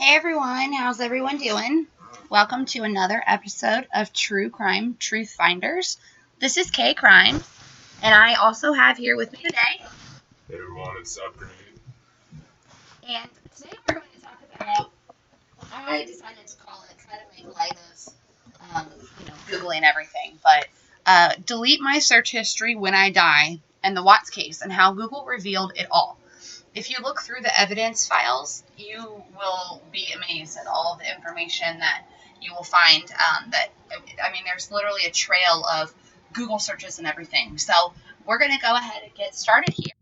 Hey everyone, how's everyone doing? Welcome to another episode of True Crime Truth Finders. This is Kay Crime, and I also have here with me today. Hey everyone, it's Upgrade. And today we're going to talk about, I decided to call it, kind of make light of, Googling everything, but delete my search history when I die, and the Watts case, and how Google revealed it all. If you look through the evidence files, you will be amazed at all of the information that you will find. There's literally a trail of Google searches and everything. So we're going to go ahead and get started here.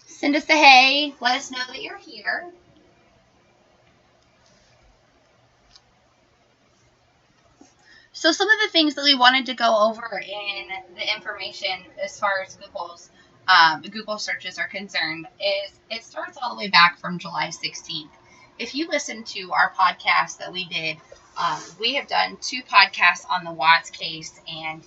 Send us a hey. Let us know that you're here. So some of the things that we wanted to go over in the information as far as Google searches are concerned is it starts all the way back from July 16th. If you listen to our podcast that we did, we have done 2 podcasts on the Watts case, and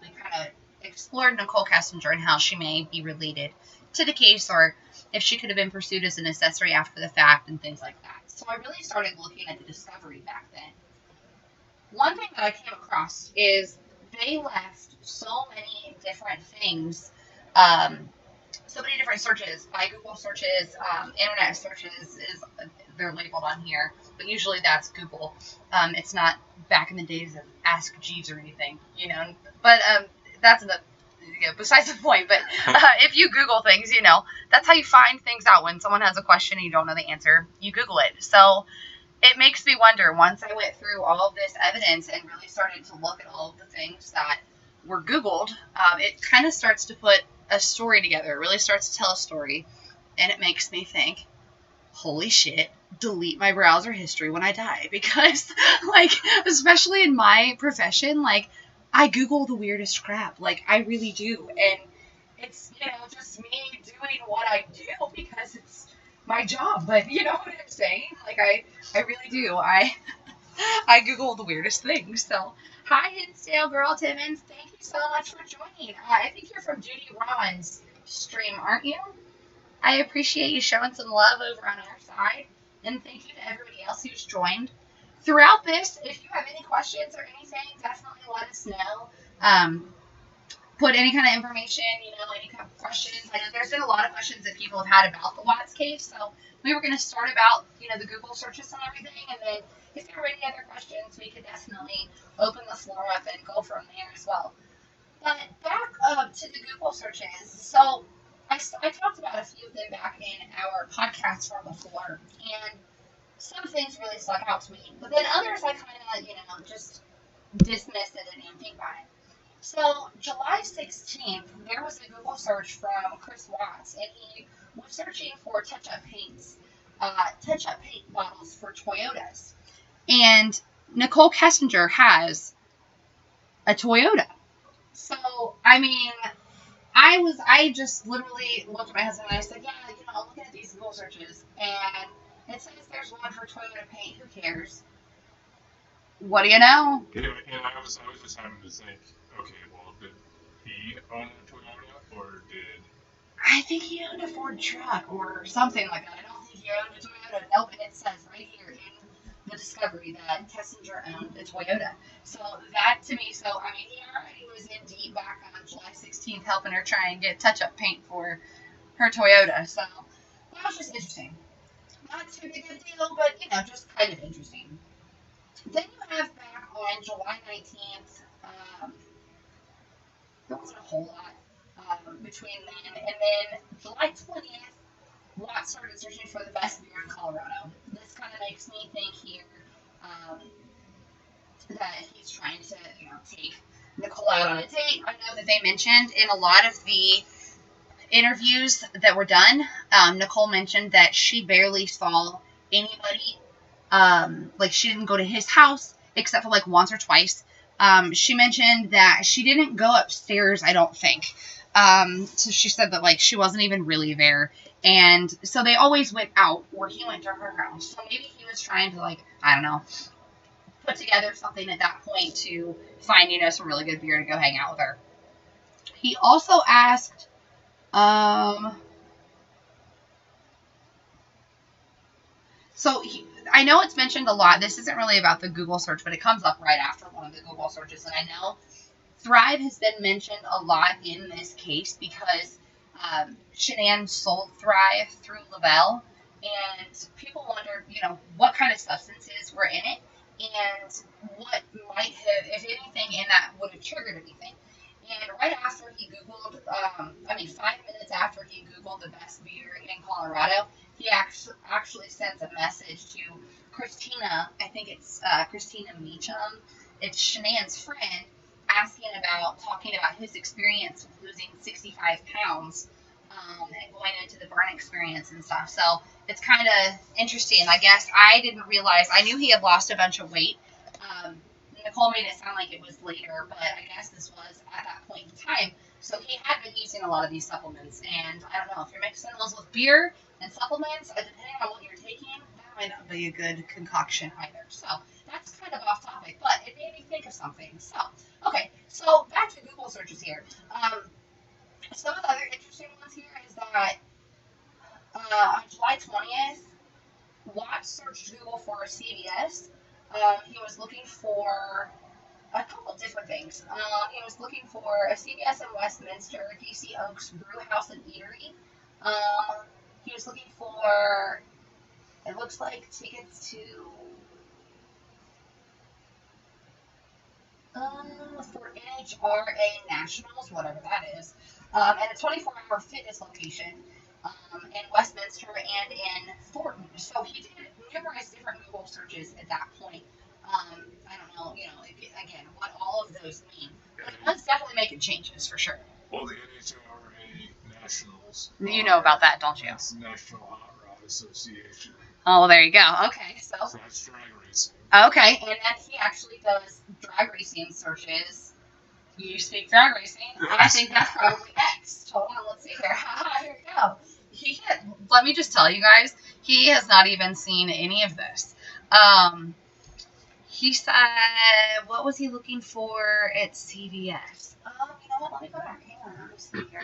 we kind of explored Nichole Kessinger and how she may be related to the case, or if she could have been pursued as an accessory after the fact and things like that. So I really started looking at the discovery back then. One thing that I came across is they left so many different things, so many different searches by Google searches, internet searches is they're labeled on here, but usually that's Google. It's not back in the days of Ask Jeeves or anything, But that's besides the point. But if you Google things, that's how you find things out. When someone has a question and you don't know the answer, you Google it. So it makes me wonder, once I went through all of this evidence and really started to look at all of the things that were Googled, it kind of starts to put a story together. It really starts to tell a story, and it makes me think, holy shit, delete my browser history when I die. Because, especially in my profession, I Google the weirdest crap. I really do. And it's, just me doing what I do because it's my job. But you know what I'm saying? I really do. I Google the weirdest things. So, hi, Hinsdale Girl Timmons. Thank you so much for joining. I think you're from Judy Ron's stream, aren't you? I appreciate you showing some love over on our side. And thank you to everybody else who's joined. Throughout this, if you have any questions or anything, definitely let us know. Put any kind of information, any kind of questions. I know there's been a lot of questions that people have had about the Watts case, so we were going to start about, the Google searches and everything, and then if there were any other questions, we could definitely open the floor up and go from there as well. But back to the Google searches. So I talked about a few of them back in our podcast from before, and some things really stuck out to me, but then others I kind of, just dismissed it and didn't think about it. So, July 16th, there was a Google search from Chris Watts, and he was searching for touch-up paint bottles for Toyotas. And Nichole Kessinger has a Toyota. So, I just literally looked at my husband and I said, yeah, I'm looking at these Google searches, and it says there's one for Toyota paint. Who cares? What do you know? And I was just having to think, okay, well, did he own a Toyota, or did... I think he owned a Ford truck or something like that. I don't think he owned a Toyota. Nope, and it says right here in the discovery that Kessinger owned a Toyota. So that to me, he already was in deep back on July 16th helping her try and get touch-up paint for her Toyota. So that was just interesting. Not too big a deal, but, just kind of interesting. Then you have back on July 19th, there wasn't a whole lot between then and then July 20th, Watt started searching for the best beer in Colorado. This kind of makes me think here that he's trying to, take Nichole out on a date. I know that they mentioned in a lot of the interviews that were done, Nichole mentioned that she barely saw anybody. Like, she didn't go to his house except for like once or twice. She mentioned that she didn't go upstairs, I don't think. So she said that like she wasn't even really there. And so they always went out, or he went to her house. So maybe he was trying to, like, I don't know, put together something at that point to find, some really good beer to go hang out with her. He also asked, I know it's mentioned a lot. This isn't really about the Google search, but it comes up right after one of the Google searches. And I know Thrive has been mentioned a lot in this case because Shanann sold Thrive through Lavelle, and people wondered, what kind of substances were in it, and what might have, if anything, in that would have triggered anything. And right after he Googled, 5 minutes after he Googled the best beer in Colorado, he actually sends a message to Christina. I think it's Christina Meacham. It's Shanann's friend, talking about his experience with losing 65 pounds and going into the burn experience and stuff. So it's kind of interesting. I guess I didn't realize. I knew he had lost a bunch of weight. Nichole made it sound like it was later, but I guess this was at that point in time. So he had been using a lot of these supplements, and I don't know, if you're mixing those with beer and supplements, depending on what you're taking, that might not be a good concoction either. So that's kind of off topic, but it made me think of something. So, okay, so back to Google searches here. Some of the other interesting ones here is that on July 20th, Watts searched Google for CVS. He was looking for a couple different things. He was looking for a CVS in Westminster, DC Oaks Brew House and Eatery. He was looking for, it looks like, tickets to for NHRA Nationals, whatever that is, and a 24-hour fitness location in Westminster and in Thornton. So he did numerous different Google searches at that point. I don't know, again, what all of those mean. But let's definitely making changes for sure. Well, the NHRA Nationals. You know about that, don't you? It's National Hot Rod Association. Oh, well, there you go. Okay, so that's drag racing. Okay, and then he actually does drag racing searches. You speak drag racing. Yes. I think that's probably next. Hold on, let's see here. Here we go. Let me just tell you guys, he has not even seen any of this. He said, what was he looking for at CVS? You know what? Let me go back. Hang on, let me see here.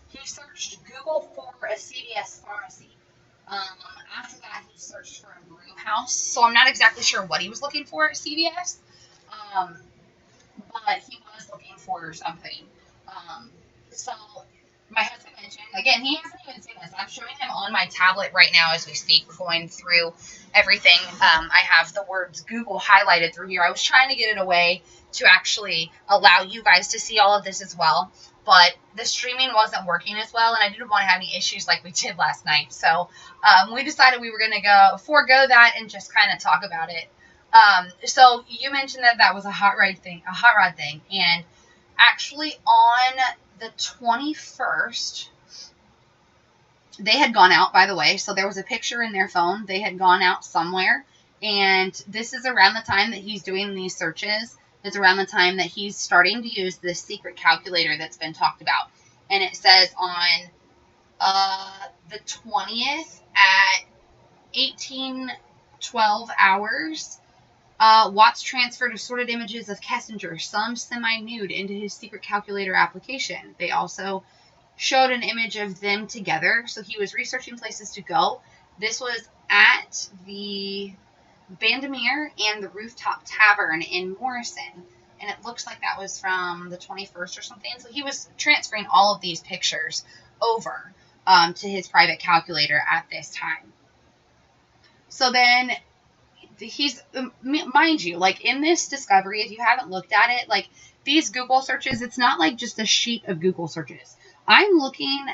He searched Google for a CVS pharmacy. After that, he searched for a brew house. So I'm not exactly sure what he was looking for at CVS. But he was looking for something. So my husband mentioned, again, he hasn't even seen this. I'm showing him on my tablet right now as we speak. We're going through everything. I have the words Google highlighted through here. I was trying to get it away to actually allow you guys to see all of this as well. But the streaming wasn't working as well, and I didn't want to have any issues like we did last night. So we decided we were going to forego that and just kind of talk about it. So you mentioned that was a hot rod thing, and actually on the 21st, they had gone out, by the way. So there was a picture in their phone. They had gone out somewhere, and this is around the time that he's doing these searches. It's around the time that he's starting to use this secret calculator that's been talked about. And it says on the 20th at 18:12 hours, Watts transferred assorted images of Kessinger, some semi-nude, into his secret calculator application. They also showed an image of them together. So he was researching places to go. This was at the Vandermeer and the Rooftop Tavern in Morrison, and it looks like that was from the 21st or something. So he was transferring all of these pictures over to his private calculator at this time. So then he's, mind you, like in this discovery, if you haven't looked at it, like these Google searches, it's not like just a sheet of Google searches. I'm looking,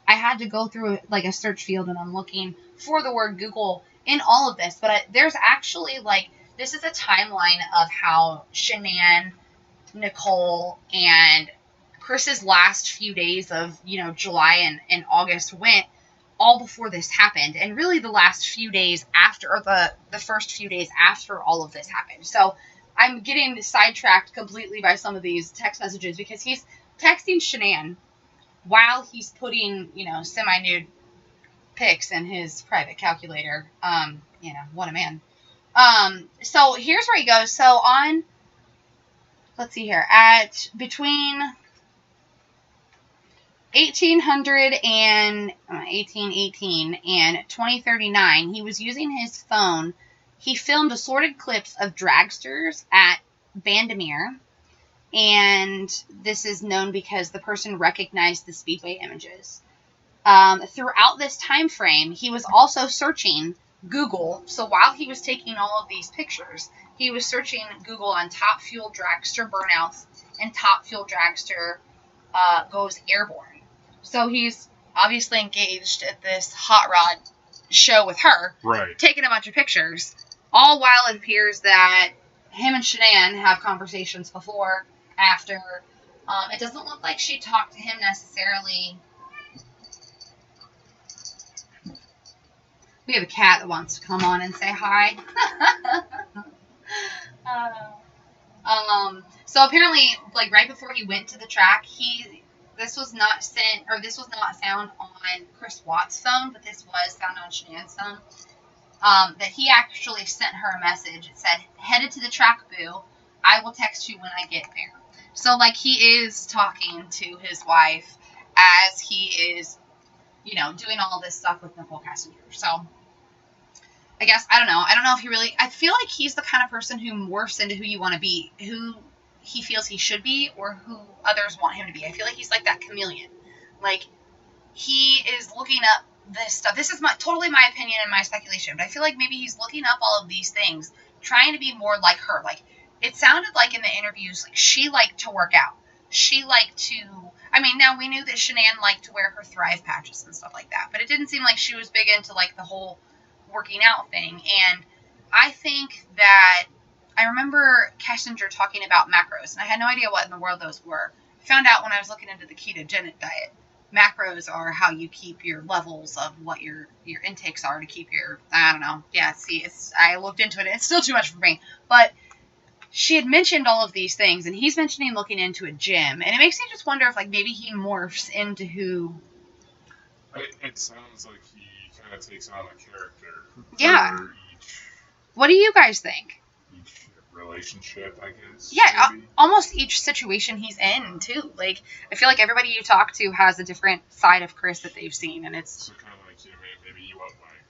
I had to go through like a search field, and I'm looking for the word Google in all of this, but there's actually this is a timeline of how Shanann, Nichole, and Chris's last few days of, July and August went all before this happened, and really the last few days after, or the first few days after all of this happened. So I'm getting sidetracked completely by some of these text messages because he's texting Shanann while he's putting, semi-nude pics in his private calculator. What a man. So here's where he goes. So let's see here, at between 1818 and 2039, he was using his phone. He filmed assorted clips of dragsters at Vandermeer, and this is known because the person recognized the Speedway images. Throughout this time frame, he was also searching Google. So while he was taking all of these pictures, he was searching Google on top fuel dragster burnouts and top fuel dragster goes airborne. So he's obviously engaged at this hot rod show with her, right, taking a bunch of pictures, all while it appears that him and Shanann have conversations before, after. It doesn't look like she talked to him necessarily. We have a cat that wants to come on and say hi. So apparently, like right before he went to the track, this was not found on Chris Watts' phone, but this was found on Shanann's phone. That he actually sent her a message. It said, "Headed to the track, boo. I will text you when I get there." So like he is talking to his wife as he is, doing all this stuff with Nichol Kessinger. So I guess, I don't know if he really, I feel like he's the kind of person who morphs into who you want to be, who he feels he should be, or who others want him to be. I feel like he's like that chameleon. Like, he is looking up this stuff. This is totally my opinion and my speculation, but I feel like maybe he's looking up all of these things, trying to be more like her. Like, it sounded like in the interviews, like, she liked to work out. She liked to, now we knew that Shanann liked to wear her Thrive patches and stuff like that, but it didn't seem like she was big into, like, the whole working out thing. And I think that I remember Kessinger talking about macros, and I had no idea what in the world those were. I found out when I was looking into the ketogenic diet. Macros are how you keep your levels of what your intakes are to keep your, I don't know. Yeah, see, I looked into it. It's still too much for me. But she had mentioned all of these things, and he's mentioning looking into a gym. And it makes me just wonder if, like, maybe he morphs into who... It sounds like he kind of takes on a character. Yeah. For each... What do you guys think? Each relationship, I guess. Yeah, almost each situation he's in, too. Like, I feel like everybody you talk to has a different side of Chris that they've seen, and it's... So kind of like, maybe you want, like,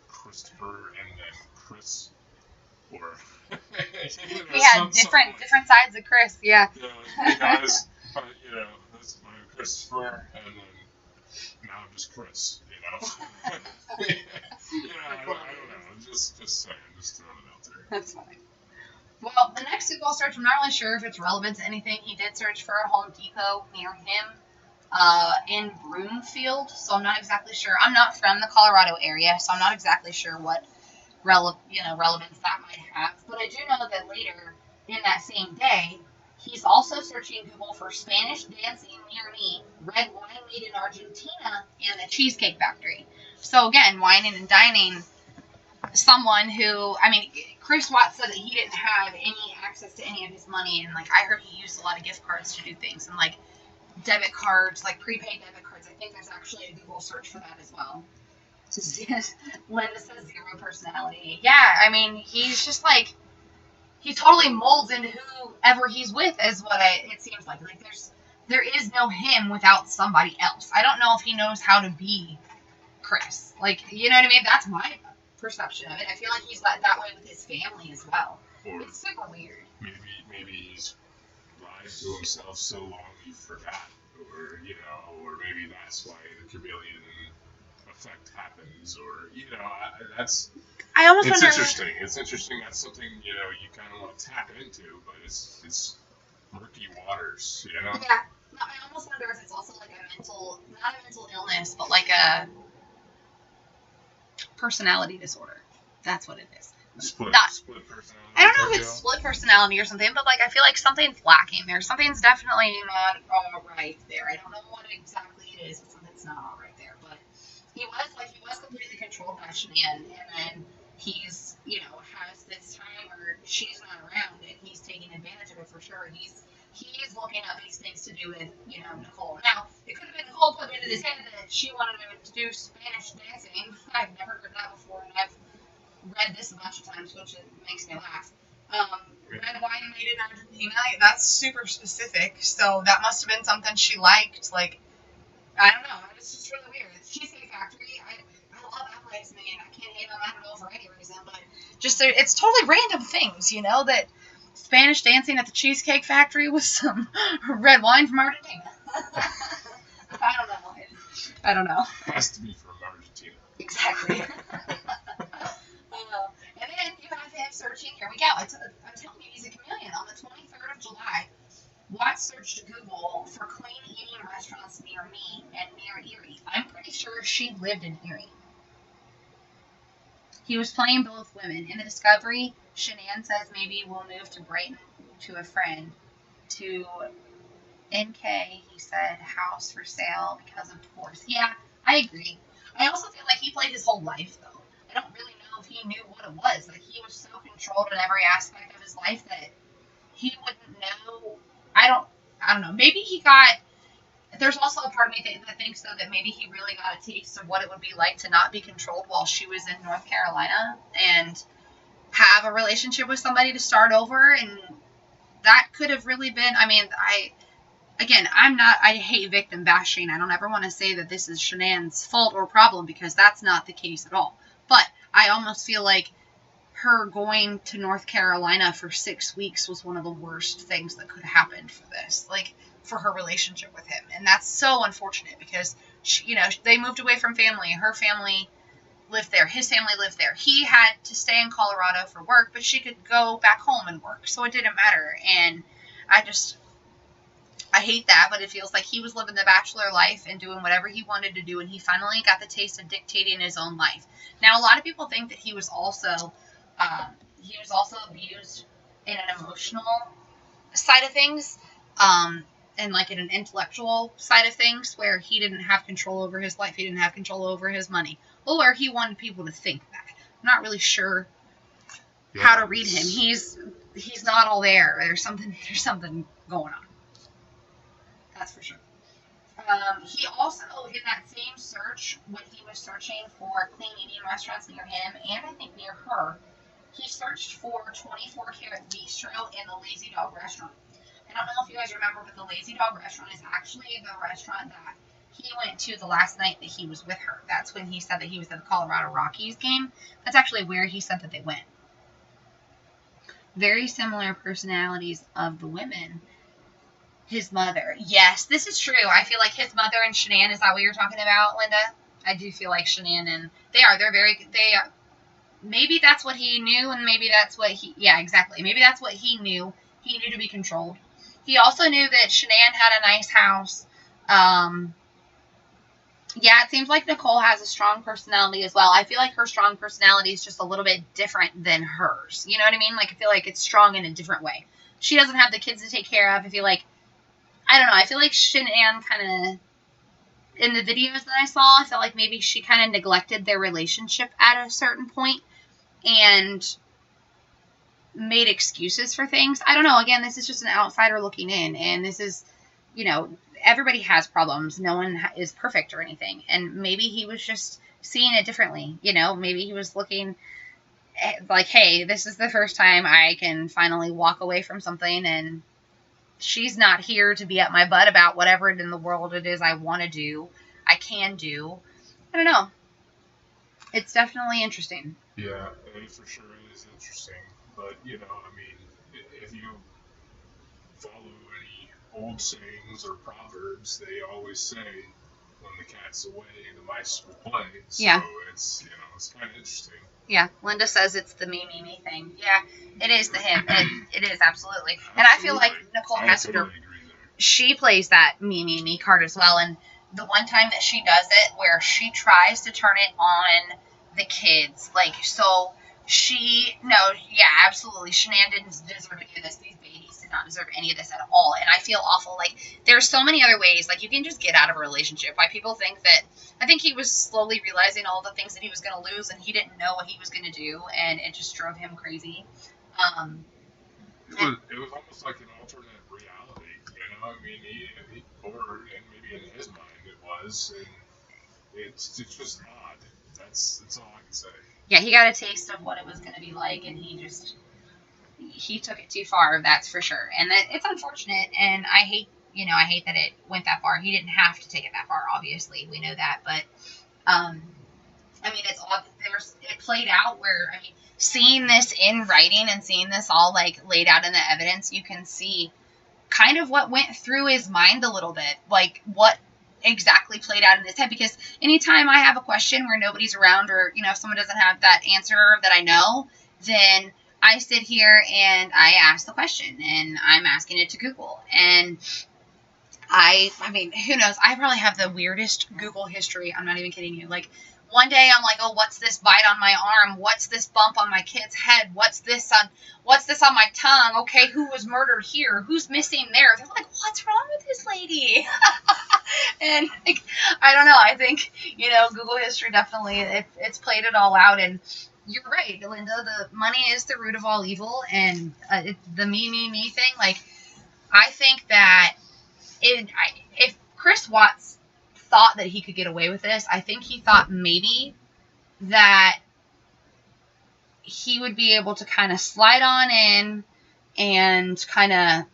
Christopher and then Chris, or... Yeah, different sides of Chris, yeah. Yeah, guys, this is my Christopher, and then now I'm just Chris, yeah, I don't know. Just saying, just throwing it out there. That's funny. Well, the next Google search, I'm not really sure if it's relevant to anything. He did search for a Home Depot near him in Broomfield, so I'm not exactly sure. I'm not from the Colorado area, so I'm not exactly sure what relevance that might have. But I do know that later in that same day, he's also searching Google for Spanish dancing near me, red wine made in Argentina, and the Cheesecake Factory. So again, wining and dining someone who, Chris Watts said that he didn't have any access to any of his money, and like I heard he used a lot of gift cards to do things, and like debit cards, like prepaid debit cards. I think there's actually a Google search for that as well. Linda says zero personality. Yeah, he's just like, he totally molds into whoever he's with, is what it seems like. Like there is no him without somebody else. I don't know if he knows how to be Chris. Like, you know what I mean? That's my perception of it. I feel like he's that way with his family as well. Or it's super weird. Maybe he's lied to himself so long he forgot, or maybe that's why the chameleon effect happens, or that's. I almost wonder. It's interesting. It's interesting. That's something you kind of want to tap into, but it's murky waters, Yeah. No, I almost wonder if it's also like not a mental illness, but like a personality disorder. That's what it is. Split personality. I don't know if it's split personality or something, but like I feel like something's lacking there. Something's definitely not all right there. I don't know what exactly it is, but something's not all right there. But he was completely controlled by Shanann, and then he's has this time where she's not around, and he's taking advantage of it for sure. He's looking up these things to do with Nichole. Now it could have been Nichole put into his head that she wanted him to do Spanish dancing. I've never heard that before, and I've read this a bunch of times, which makes me laugh. Red wine made in Argentina, that's super specific, so that must have been something she liked. Like, I don't know, it's just really weird. The Cheesecake Factory, I love that place, man. I can't hate on that at all for any reason, but just it's totally random things, that Spanish dancing at the Cheesecake Factory with some red wine from Argentina. I don't know. It has to be from Argentina. Exactly. And then you have him searching. Here we go. I'm telling you, he's a chameleon. On the 23rd of July, Watts searched Google for clean eating restaurants near me and near Erie. I'm pretty sure she lived in Erie. He was playing both women. In the discovery, Shanann says maybe we'll move to Brighton to a friend. To NK, he said, house for sale because of divorce. Yeah, I agree. I also feel like he played his whole life, though. I don't really know if he knew what it was. Like, he was so controlled in every aspect of his life that he wouldn't know. I don't know. Maybe he got... There's also a part of me that thinks, though, that maybe he really got a taste of what it would be like to not be controlled while she was in North Carolina and have a relationship with somebody to start over. And that could have really been... I mean, I hate victim bashing. I don't ever want to say that this is Shanann's fault or problem because that's not the case at all. But I almost feel like her going to North Carolina for 6 weeks was one of the worst things that could have happened for this, like for her relationship with him. And that's so unfortunate because, they moved away from family. Her family lived there. His family lived there. He had to stay in Colorado for work, but she could go back home and work. So it didn't matter. And I hate that, but it feels like he was living the bachelor life and doing whatever he wanted to do, and he finally got the taste of dictating his own life. Now, a lot of people think that he was also abused in an emotional side of things, and like in an intellectual side of things, where he didn't have control over his life, he didn't have control over his money, or he wanted people to think that. I'm not really sure how to read him. He's not all there. There's something going on. That's for sure. He also, in that same search, when he was searching for clean eating restaurants near him, and I think near her, he searched for 24 Karat Bistro and the Lazy Dog Restaurant. I don't know if you guys remember, but the Lazy Dog Restaurant is actually the restaurant that he went to the last night that he was with her. That's when he said that he was at the Colorado Rockies game. That's actually where he said that they went. Very similar personalities of the women. His mother. Yes, this is true. I feel like his mother and Shanann, is that what you're talking about, Linda? I do feel like Shanann and maybe that's what he knew, and maybe that's what yeah, exactly. Maybe that's what he knew. He knew to be controlled. He also knew that Shanann had a nice house. Yeah, it seems like Nichole has a strong personality as well. I feel like her strong personality is just a little bit different than hers. You know what I mean? Like, I feel like it's strong in a different way. She doesn't have the kids to take care of. I feel like Shanann kind of, in the videos that I saw, I felt like maybe she kind of neglected their relationship at a certain point and made excuses for things. I don't know. Again, this is just an outsider looking in, and this is, everybody has problems. No one is perfect or anything. And maybe he was just seeing it differently. Maybe he was looking like, hey, this is the first time I can finally walk away from something, and she's not here to be at my butt about whatever in the world it is I want to do, I can do. I don't know. It's definitely interesting. Yeah, it for sure is interesting. But, if you follow any old sayings or proverbs, they always say, when the cat's away, the mice will play. So yeah. It's kind of interesting. Yeah, Linda says it's the me thing. Yeah, it is the him. It is, absolutely. And I feel like Nichole Kessinger, she plays that me card as well. And the one time that she does it, where she tries to turn it on the kids, like, so Absolutely. Shanann didn't deserve any of this. These babies did not deserve any of this at all. And I feel awful. Like, there's so many other ways. Like, you can just get out of a relationship. Why people think that, I think he was slowly realizing all the things that he was going to lose, and he didn't know what he was going to do, and it just drove him crazy. It was almost like an alternate reality, you know? I mean, or maybe in his mind it was, and it's just odd. That's all I can say. Yeah, he got a taste of what it was going to be like, and he took it too far, that's for sure. And it's unfortunate, and I hate that it went that far. He didn't have to take it that far, obviously. We know that, but I mean, it's all it played out where, I mean, seeing this in writing and seeing this all like laid out in the evidence, you can see kind of what went through his mind a little bit, like what exactly played out in his head. Because anytime I have a question where nobody's around, or if someone doesn't have that answer that I know, then I sit here and I ask the question, and I'm asking it to Google. And I mean, who knows? I probably have the weirdest Google history. I'm not even kidding you. Like, one day I'm like, oh, what's this bite on my arm? What's this bump on my kid's head? What's this on my tongue? Okay, who was murdered here? Who's missing there? They're like, what's wrong with this lady? And like, I don't know. I think, Google history definitely, it's played it all out. And you're right, Linda. The money is the root of all evil. And the me thing, like, I think that if Chris Watts thought that he could get away with this, I think he thought maybe that he would be able to kind of slide on in and kind of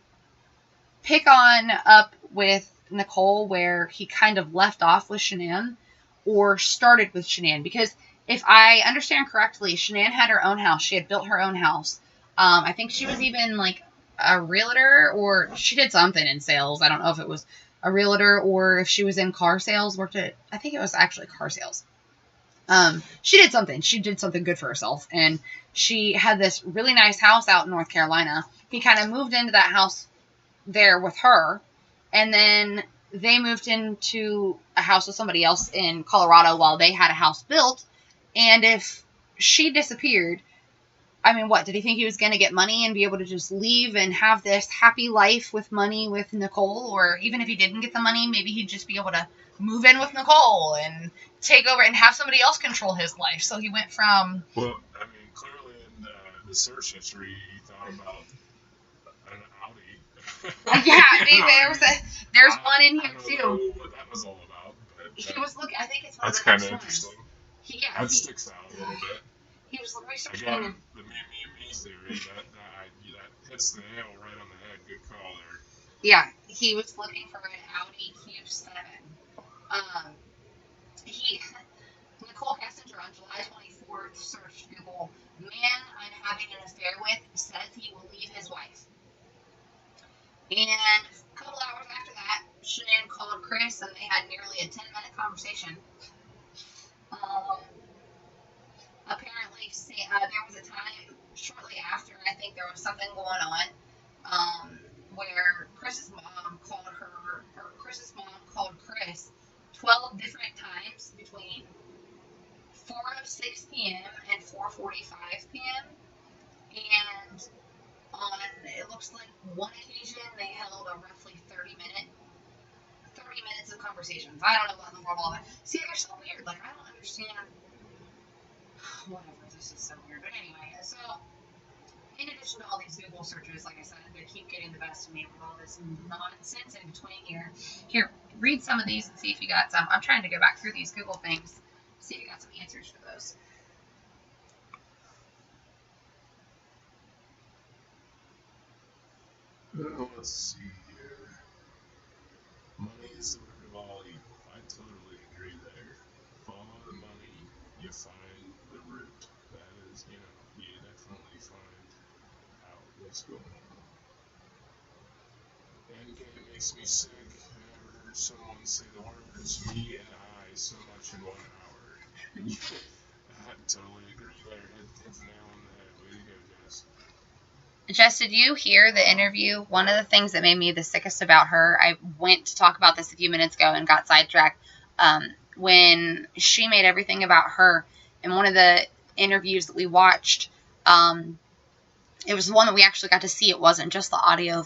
pick on up with Nichole where he kind of left off with Shanann, or started with Shanann. Because if I understand correctly, Shanann had her own house. She had built her own house. I think she was even like a realtor, or she did something in sales. I don't know if it was a realtor or if she was in car sales. I think it was actually car sales. She did something good for herself, and she had this really nice house out in North Carolina. He kind of moved into that house there with her, and then they moved into a house with somebody else in Colorado while they had a house built. And if she disappeared, I mean, what did he think he was going to get money and be able to just leave and have this happy life with money with Nichole? Or even if he didn't get the money, maybe he'd just be able to move in with Nichole and take over and have somebody else control his life. So he went from... Well, I mean, clearly in the search history, he thought about an Audi. There's one in here too. I don't know what that was all about, but he was looking. I think it's one that's of the kind of next interesting. ones. That sticks out a little bit. He was researching. Again, the me theory that hits the nail right on the head. Good call there. Yeah, he was looking for an Audi Q7. Nichol Kessinger on July 24th searched Google, man I'm having an affair with says he will leave his wife. And a couple hours after that, Shanann called Chris, and they had nearly a 10-minute conversation. Apparently, there was a time shortly after, I think there was something going on, where Chris's mom called Chris 12 different times between 4:06 p.m. and 4:45 p.m. And on, it looks like one occasion, they held a roughly 30 minutes of conversations. I don't know what in the world all that. See, they're so weird. Like, I don't understand. Whatever, this is so weird. But anyway, so in addition to all these Google searches, like I said, they keep getting the best of me with all this nonsense in between here. Here, read some of these and see if you got some. I'm trying to go back through these Google things, see if you got some answers for those. Let's see here. Money is the root of all evil. I totally agree there. Follow the money, you find the root. That is, you definitely find out what's going on. Endgame makes me sick. I heard someone say the words "me and I" so much in 1 hour. I totally agree there. Hit the nail on the head. Way to go, Jess. Jess, did you hear the interview? One of the things that made me the sickest about her, I went to talk about this a few minutes ago and got sidetracked, when she made everything about her. In one of the interviews that we watched. It was the one that we actually got to see. It wasn't just the audio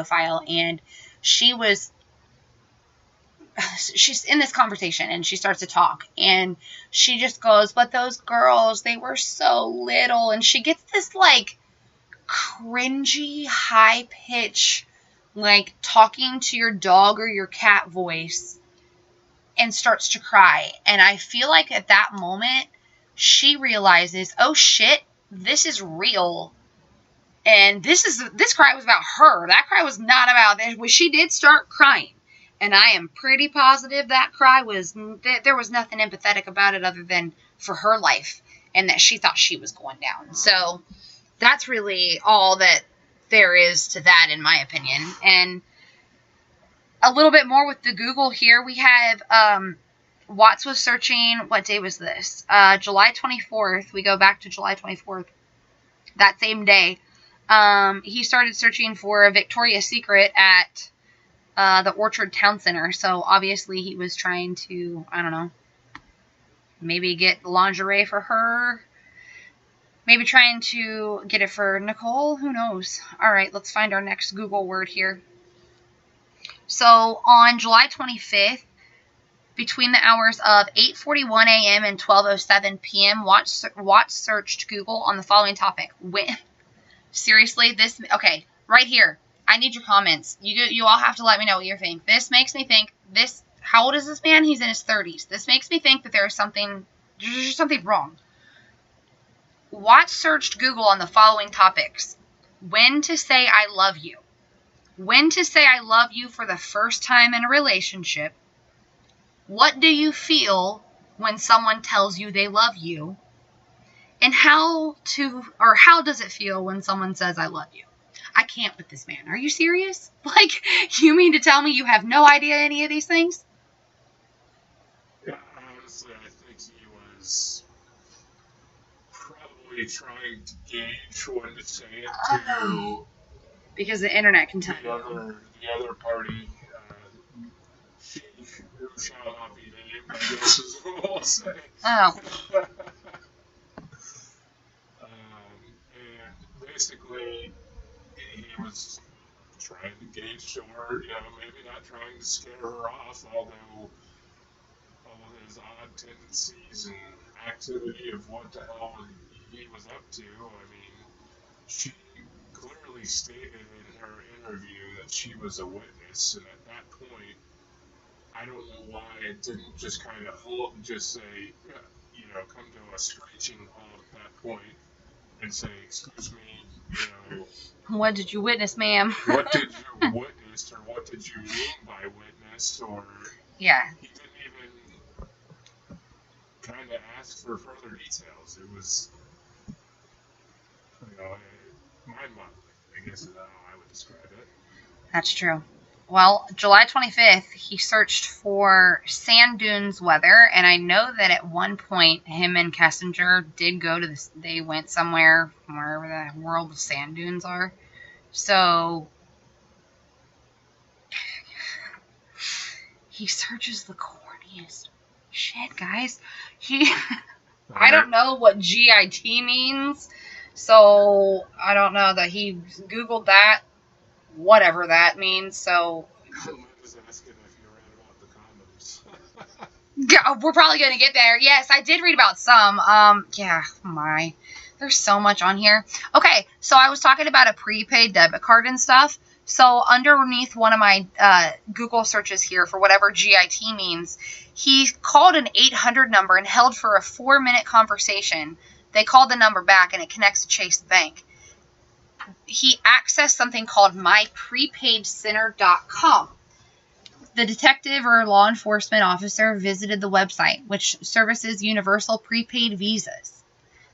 file. And she's in this conversation, and she starts to talk, and she just goes, but those girls, they were so little. And she gets this, like, cringy, high pitch, like, talking to your dog or your cat voice, and starts to cry. And I feel like at that moment, she realizes, oh shit, this is real. And this cry was about her. That cry was not about this. She did start crying. And I am pretty positive that cry was, there was nothing empathetic about it other than for her life. And that she thought she was going down. So that's really all that there is to that, in my opinion. And a little bit more with the Google here. We have, Watts was searching, what day was this? July 24th. We go back to July 24th. That same day. He started searching for a Victoria's Secret at the Orchard Town Center. So obviously he was trying to, I don't know, maybe get lingerie for her. Maybe trying to get it for Nichole. Who knows? All right, let's find our next Google word here. So on July 25th, between the hours of 8:41 a.m. and 12:07 p.m., Watts searched Google on the following topic. Seriously, okay, right here. I need your comments. You all have to let me know what you think. This makes me think, how old is this man? He's in his 30s. This makes me think that there's something wrong. Watts searched Google on the following topics. When to say I love you. When to say I love you for the first time in a relationship. What do you feel when someone tells you they love you? And how does it feel when someone says I love you? I can't with this man. Are you serious? Like, you mean to tell me you have no idea any of these things? Yeah, honestly, I think he was probably trying to gauge when to say it to. Because the internet can tell you. The other party, she who shall not be named, I guess is what we'll say. Oh. And basically, he was trying to gauge to her, maybe not trying to scare her off, although all of his odd tendencies and activity of what the hell he was up to. I mean, she clearly stated in her interview that she was a witness, and at that point, I don't know why it didn't just kind of just say, come to a screeching halt at that point and say, excuse me, what did you witness, ma'am? What did you witness, or what did you mean by witness, or yeah. He didn't even kind of ask for further details. It was, mind-boggling, I guess is how I would describe it. That's true. Well, July 25th, he searched for sand dunes weather, and I know that at one point, him and Kessinger did go to they went somewhere, wherever the world of sand dunes are. So, he searches the corniest shit, guys. I don't know what GIT means, so I don't know that he Googled that, whatever that means, so... I'm just asking if you read about the condoms. Yeah, we're probably going to get there. Yes, I did read about some. There's so much on here. Okay, so I was talking about a prepaid debit card and stuff. So underneath one of my Google searches here for whatever GIT means, he called an 800 number and held for a 4-minute conversation. They called the number back, and it connects to Chase Bank. He accessed something called myprepaidcenter.com. The detective or law enforcement officer visited the website, which services universal prepaid visas.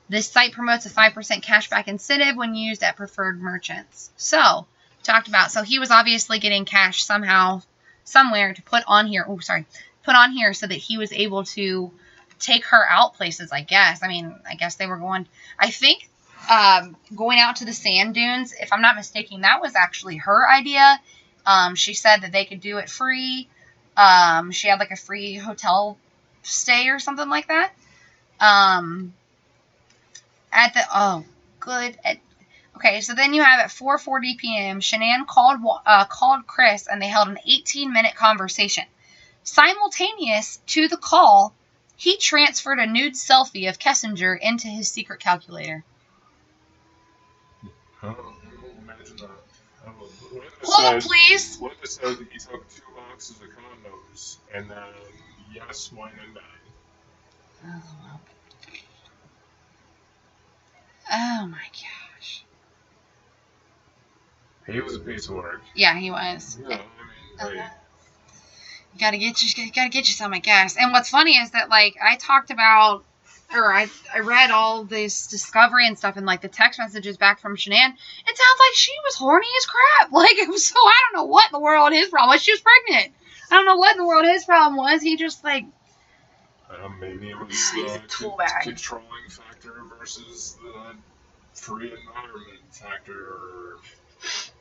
This site promotes a 5% cashback incentive when used at preferred merchants. So he was obviously getting cash somehow, somewhere to put on here so that he was able to take her out places, I guess. I mean, I guess they were going out to the sand dunes, if I'm not mistaken, that was actually her idea. She said that they could do it free. She had like a free hotel stay or something like that. Okay, so then you have at 4:40 p.m. Shanann called Chris, and they held an 18-minute conversation. Simultaneous to the call, he transferred a nude selfie of Kessinger into his secret calculator. Oh, imagine that. Hold on, please. Linda said that he took 2 boxes of condoms, and then yes, wine and dine. Oh my gosh. He was a piece of work. Yeah, he was. Yeah, I mean, You gotta get you some, I guess. And what's funny is that, like, I read all this discovery and stuff, and like the text messages back from Shanann. It sounds like she was horny as crap. Like, so I don't know what in the world his problem was. She was pregnant. I don't know what in the world his problem was. He just like. Maybe it was the controlling factor versus the free environment factor, or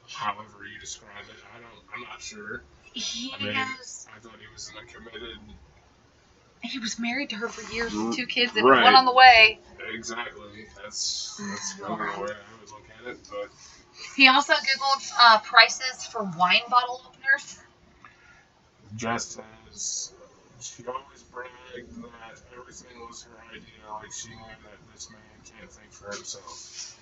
however you describe it. I'm not sure. I thought he was committed. He was married to her for years with 2 kids and one on the way. Exactly. That's kind of the way I would look at it. But he also Googled prices for wine bottle openers. Just as she always bragged that everything was her idea, like she knew that this man can't think for himself.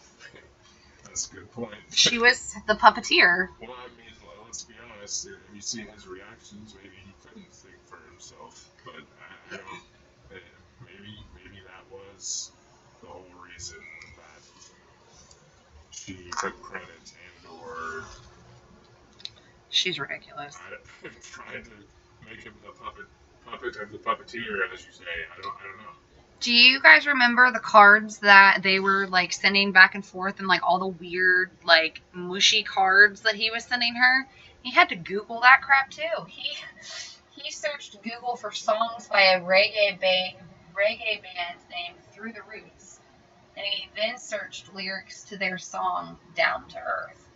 That's a good point. She was the puppeteer. Well, I mean, let's be honest. If you see his reactions, maybe he couldn't think for himself. But I don't. Maybe that was the whole reason that she took credit and/or. She's ridiculous. Tried to make him the puppet of the puppeteer, as you say. I don't know. Do you guys remember the cards that they were like sending back and forth, and like all the weird like mushy cards that he was sending her? He had to Google that crap too. He searched Google for songs by a reggae band named Through the Roots, and he then searched lyrics to their song Down to Earth.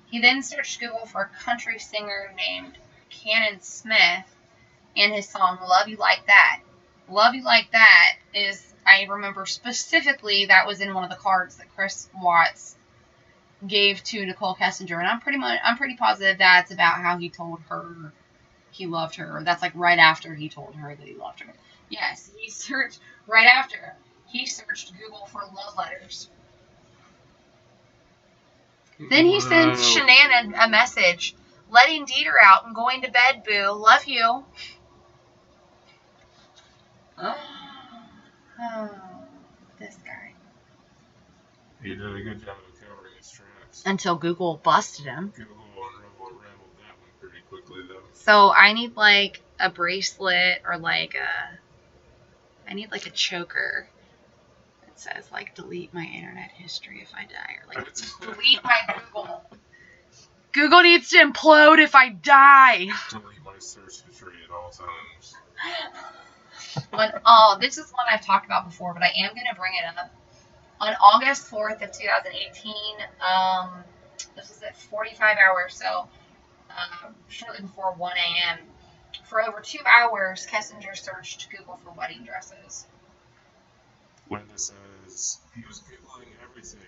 He then searched Google for a country singer named Cannon Smith and his song Love You Like That. Love You Like That is, I remember specifically, that was in one of the cards that Chris Watts gave to Nichole Kessinger, and I'm pretty positive that's about how he told her he loved her. That's like right after he told her that he loved her. Yes, he searched right after. He searched Google for love letters. Then he sends Shanann a message, letting Dieter out and going to bed, boo. Love you. Oh, this guy. He did a good job of covering his tracks. Until Google busted him. Google unraveled that one pretty quickly, though. So I need like a bracelet or like I need like a choker. Says like delete my internet history if I die, or like delete my Google. Google needs to implode if I die. Delete my search history at all times. This is one I've talked about before, but I am going to bring it up. On August 4th of 2018, this is at 45 hours, so shortly before 1 a.m. For over 2 hours, Kessinger searched Google for wedding dresses. Linda says he was Googling everything.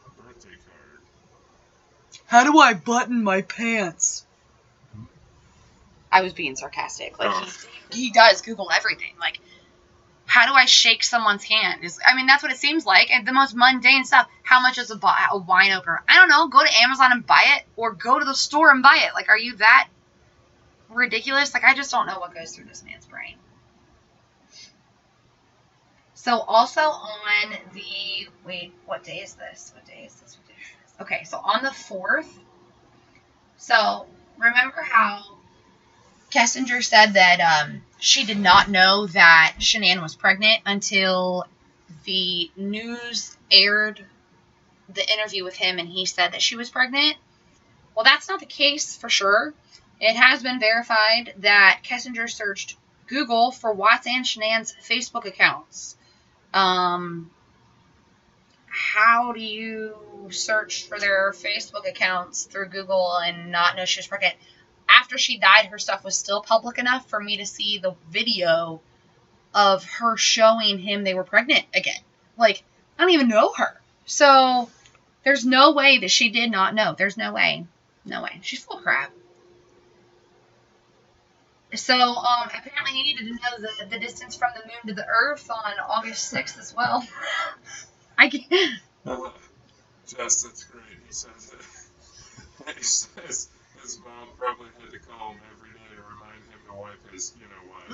A birthday card. How do I button my pants? I was being sarcastic. Like, he does Google everything. Like, how do I shake someone's hand? That's what it seems like. And the most mundane stuff. How much is a wine opener? I don't know. Go to Amazon and buy it. Or go to the store and buy it. Like, are you that ridiculous? Like, I just don't know what goes through this man's brain. So also on the, what day is this? Okay, so on the 4th, so remember how Kessinger said that she did not know that Shanann was pregnant until the news aired the interview with him and he said that she was pregnant? Well, that's not the case for sure. It has been verified that Kessinger searched Google for Watts and Shanann's Facebook accounts. How do you search for their Facebook accounts through Google and not know she was pregnant? After she died, her stuff was still public enough for me to see the video of her showing him they were pregnant again. Like, I don't even know her. So there's no way that she did not know. There's no way. No way. She's full of crap. So apparently he needed to know the distance from the moon to the Earth on August 6th as well. I can't. Jess, that's great. He says it. He says his mom probably had to call him every day to remind him to wipe his, you know what.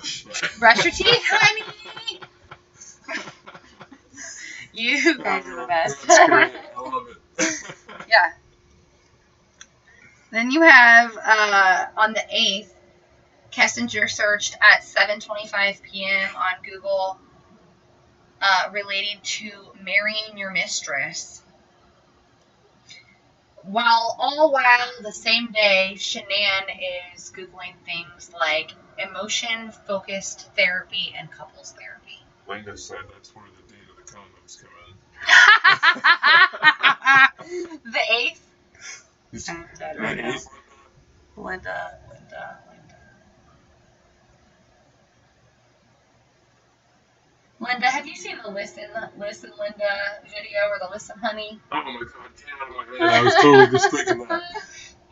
Brush your teeth, honey. You guys are the best. That's great. I love it. Yeah. Then you have on the 8th, Kessinger searched at 7:25 p.m. on Google related to marrying your mistress. All while the same day, Shanann is Googling things like emotion-focused therapy and couples therapy. Linda said that's where the date of the condoms come in. The 8th? Linda. Linda, have you seen the Listen Linda video or the Listen Honey? Oh my god, get out of my head. I was totally just thinking that.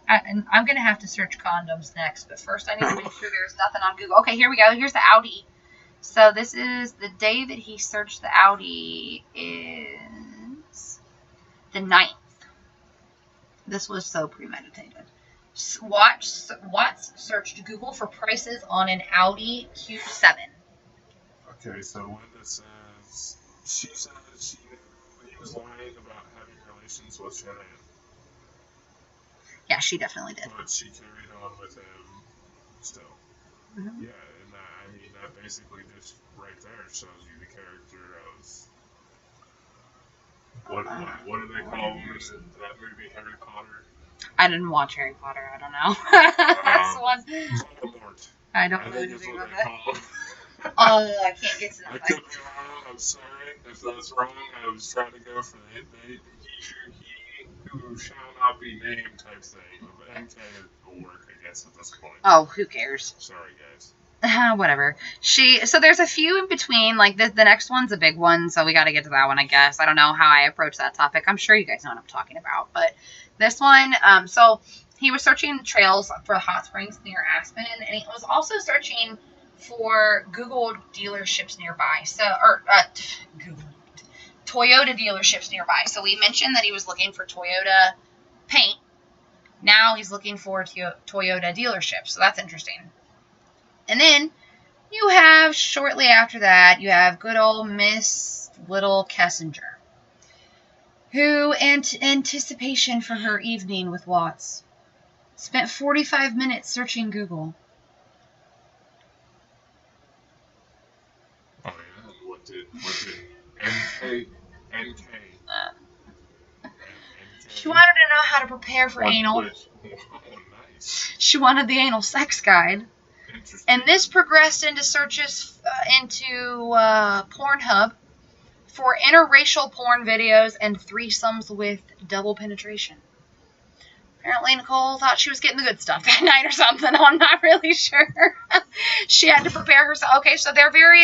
And I'm going to have to search condoms next, but first I need to make sure there's nothing on Google. Okay, here we go. Here's the Audi. So this is the day that he searched the Audi is the 9th. This was so premeditated. Watts searched Google for prices on an Audi Q7. Okay, so Linda says she said she knew he was lying about having relations with Shanann. Yeah, she definitely did. But she carried on with him still. Mm-hmm. Yeah, and that basically just right there shows you the character of what do they call that movie Harry Potter? I didn't watch Harry Potter. I don't know. That's one. Voldemort. I don't know anything about that. I can't get to that. I could be wrong. I'm sorry if that's wrong. I was trying to go for the he who shall not be named type thing. But NK will work, I guess, at this point. Oh, who cares? Sorry, guys. Whatever. So there's a few in between. Like the next one's a big one, so we got to get to that one, I guess. I don't know how I approach that topic. I'm sure you guys know what I'm talking about. But this one, so he was searching trails for hot springs near Aspen, and he was also searching for Google dealerships nearby. Toyota dealerships nearby. So we mentioned that he was looking for Toyota paint. Now he's looking for Toyota dealerships. So that's interesting. And then you have, shortly after that, you have good old Miss Little Kessinger, who, in anticipation for her evening with Watts, spent 45 minutes searching Google. Oh yeah, what did NK? She wanted to know how to prepare for anal. Nice. She wanted the anal sex guide. And this progressed into searches into Pornhub for interracial porn videos and threesomes with double penetration. Apparently Nichole thought she was getting the good stuff that night or something. I'm not really sure. She had to prepare herself. Okay, so they're very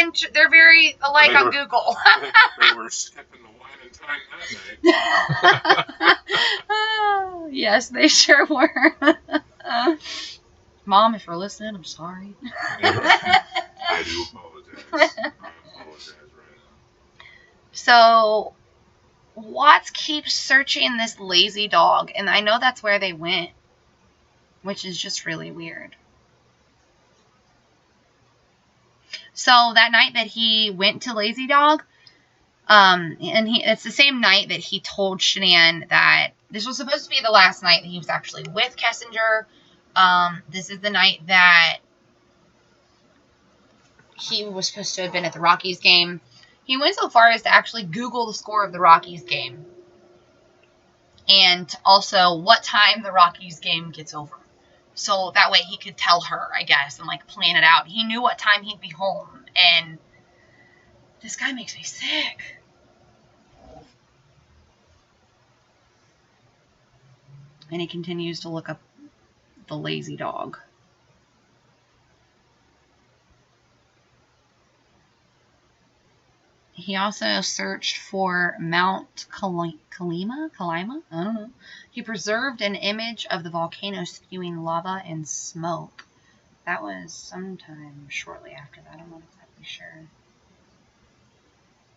alike on Google. They were skipping the wine and time that night. Yes, they sure were. Mom, if you're listening, I'm sorry. I do apologize. I apologize right now. So Watts keeps searching this lazy dog, and I know that's where they went, which is just really weird. So that night that he went to Lazy Dog, it's the same night that he told Shanann that this was supposed to be the last night that he was actually with Kessinger. This is the night that he was supposed to have been at the Rockies game. He went so far as to actually Google the score of the Rockies game. And also what time the Rockies game gets over. So that way he could tell her, I guess, and plan it out. He knew what time he'd be home. And this guy makes me sick. And he continues to look up the lazy dog. He also searched for Mount Kalima? I don't know. He preserved an image of the volcano spewing lava and smoke. That was sometime shortly after that. I'm not exactly sure.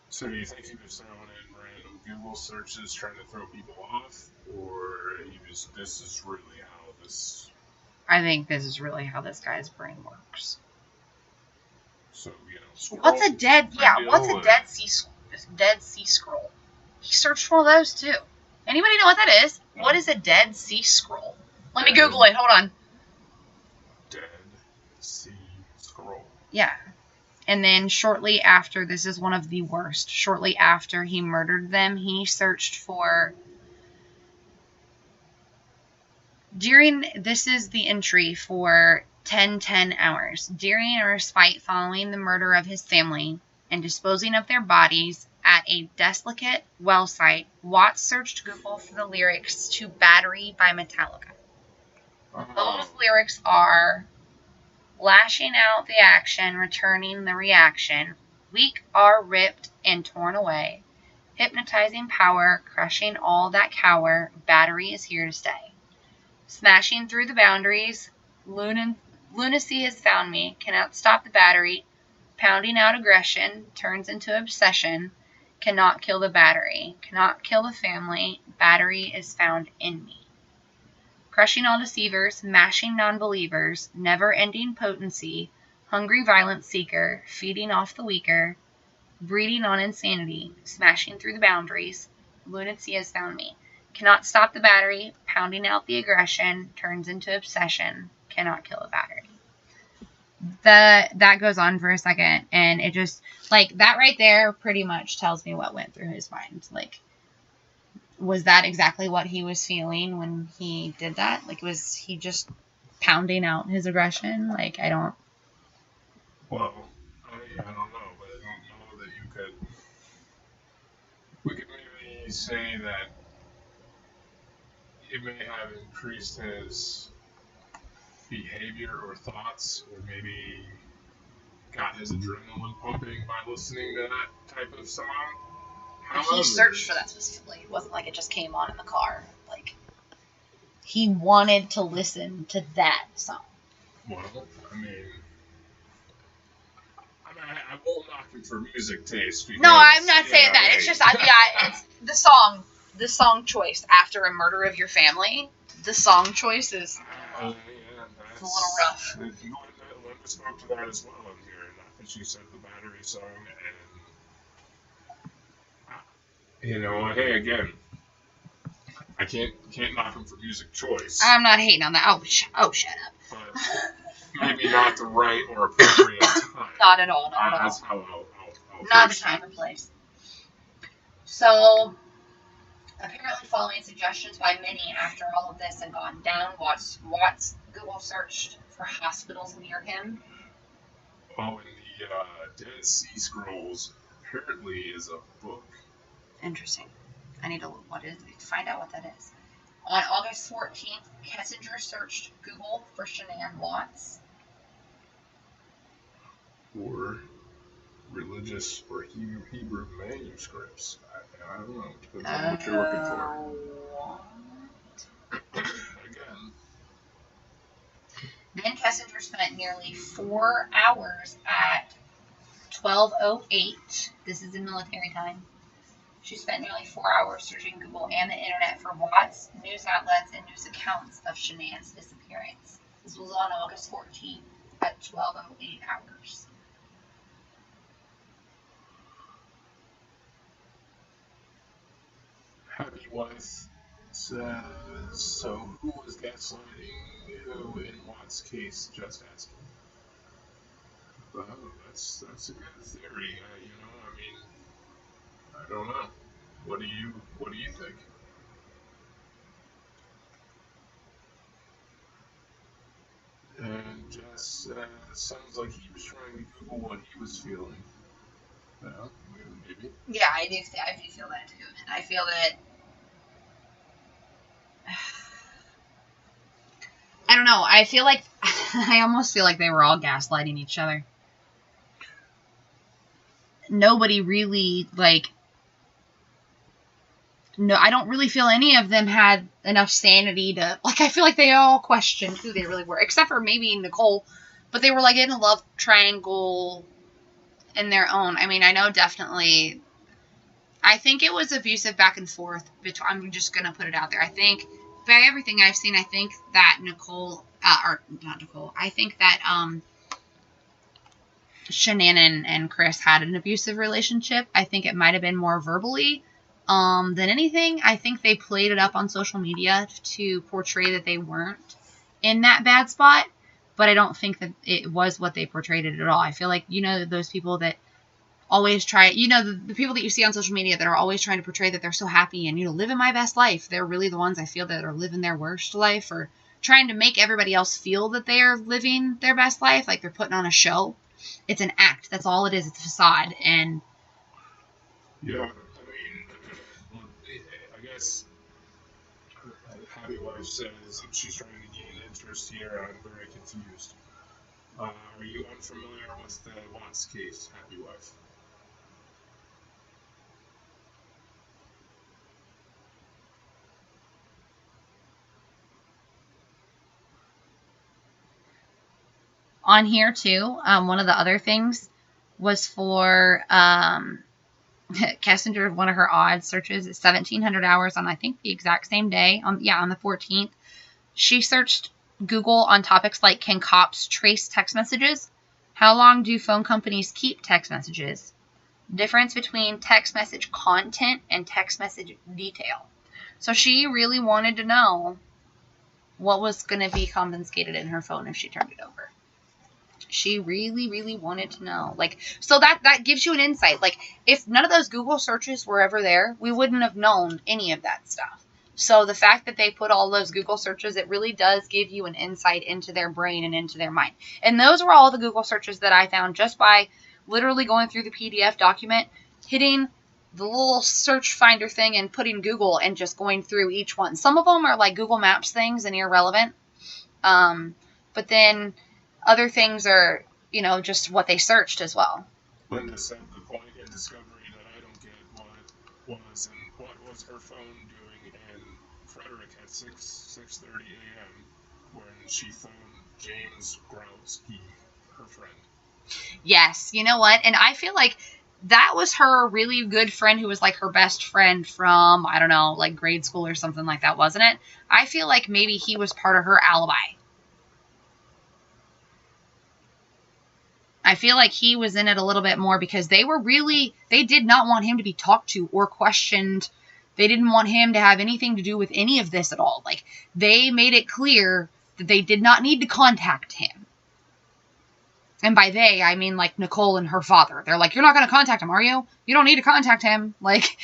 So do you think he was throwing in random Google searches trying to throw people off, or this is really how this? I think this is really how this guy's brain works. So What's a dead sea scroll? He searched for those too. Anybody know what that is? What is a dead sea scroll? Let me Google it. Hold on. Dead Sea Scroll. Yeah. And then shortly after, this is one of the worst. Shortly after he murdered them, he searched for. This is the entry for 10 hours. During a respite following the murder of his family and disposing of their bodies at a desolate well site, Watts searched Google for the lyrics to Battery by Metallica. Those lyrics are lashing out the action, returning the reaction, weak are ripped and torn away, hypnotizing power, crushing all that cower, battery is here to stay. Smashing through the boundaries, lunacy has found me, cannot stop the battery, pounding out aggression, turns into obsession, cannot kill the battery, cannot kill the family, battery is found in me. Crushing all deceivers, mashing non-believers, never-ending potency, hungry violence seeker, feeding off the weaker, breeding on insanity, smashing through the boundaries, lunacy has found me. Cannot stop the battery, pounding out the aggression, turns into obsession, cannot kill a battery. That goes on for a second, and it just, like, that right there pretty much tells me what went through his mind. Like, was that exactly what he was feeling when he did that? Like, was he just pounding out his aggression? Like, I don't... Well, I don't know, but I don't know that you could... We could maybe say that it may have increased his behavior or thoughts, or maybe got his adrenaline pumping by listening to that type of song. He searched for that specifically. It wasn't like it just came on in the car. Like, he wanted to listen to that song. Well, I won't knock him for music taste. Because, no, I'm not saying that. It's just, it's the song choice after a murder of your family. The song choice is it's a little rough. Linda spoke to that as well in here. Not that she said the battery song, and hey, again, I can't knock him for music choice. I'm not hating on that. Oh, shut up. But maybe not the right or appropriate time. Not at all. That's how I'll not the time or place. So, apparently following suggestions by many after all of this had gone down, Watts Google searched for hospitals near him. Oh, and the Dead Sea Scrolls apparently is a book. Interesting. I need to find out what that is. On August 14th, Kessinger searched Google for Shanann Watts. Or religious or Hebrew manuscripts. I don't know. Depends on what you're looking for. Again. Then Kessinger spent nearly 4 hours at 12:08. This is in military time. She spent nearly 4 hours searching Google and the internet for Watts, news outlets, and news accounts of Shanann's disappearance. This was on August 14th at 12:08 hours. Happy Wife says, so who was gaslighting who in Watts' case? Just asking. Well, that's a good theory. I don't know. What do you think? And Jess sounds like he was trying to Google what he was feeling. Well, maybe. Yeah, I do feel that too. And I feel that I don't know. I feel like I almost feel like they were all gaslighting each other. nobody really, like, no, I don't really feel any of them had enough sanity to, like, I feel like they all questioned who they really were, except for maybe Nichole, but they were, like, in a love triangle in their own. I mean, I know definitely, I think it was abusive back and forth, I'm just going to put it out there. I think, by everything I've seen, I think that Nichole, or not Nichole, I think that, Shanann and Chris had an abusive relationship. I think it might have been more verbally than anything. I think they played it up on social media to portray that they weren't in that bad spot, but I don't think that it was what they portrayed it at all. I feel like, those people that always try, the people that you see on social media that are always trying to portray that they're so happy and, living my best life, they're really the ones I feel that are living their worst life, or trying to make everybody else feel that they are living their best life, like they're putting on a show. It's an act. That's all it is. It's a facade. And yeah, I mean, I guess Happy Wife says she's trying to gain interest here. I'm very confused. Are you unfamiliar with the Watts case, Happy Wife? on here too, one of the other things was for Kessinger. One of her odd searches is 1,700 hours on, I think, the exact same day. On the 14th, she searched Google on topics like, can cops trace text messages? How long do phone companies keep text messages? Difference between text message content and text message detail. So she really wanted to know what was going to be confiscated in her phone if she turned it over. She really, really wanted to know. Like, so that gives you an insight. Like, if none of those Google searches were ever there, we wouldn't have known any of that stuff. So the fact that they put all those Google searches, it really does give you an insight into their brain and into their mind. And those were all the Google searches that I found just by literally going through the PDF document, hitting the little search finder thing and putting Google and just going through each one. Some of them are like Google Maps things and irrelevant. But then other things are, just what they searched as well. Linda said the point in discovery that I don't get what was her phone doing in Frederick at 6:30 a.m. when she phoned James Growski, her friend. Yes, you know what? And I feel like that was her really good friend who was like her best friend from, I don't know, like grade school or something like that, wasn't it? I feel like maybe he was part of her alibi. I feel like he was in it a little bit more because they did not want him to be talked to or questioned. They didn't want him to have anything to do with any of this at all. Like, they made it clear that they did not need to contact him. And by they, I mean, like, Nichole and her father. They're like, you're not going to contact him, are you? You don't need to contact him. Like,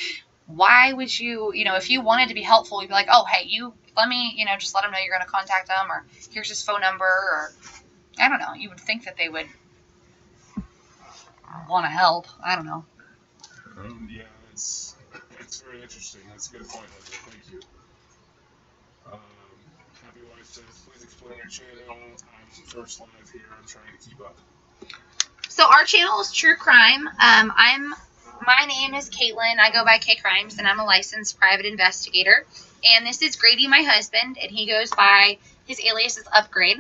why would you, if you wanted to be helpful, you'd be like, oh, hey, let me, just let him know you're going to contact him, or here's his phone number, or, I don't know. You would think that they would want to help. I don't know. Yeah, it's very interesting. That's a good point, Linda. Thank you. Happy Wife says, please explain your channel. I'm first live here. I'm trying to keep up. So our channel is True Crime. My name is Caitlin. I go by K Crimes, and I'm a licensed private investigator. And this is Grady, my husband, and he goes by, his alias is Upgrade.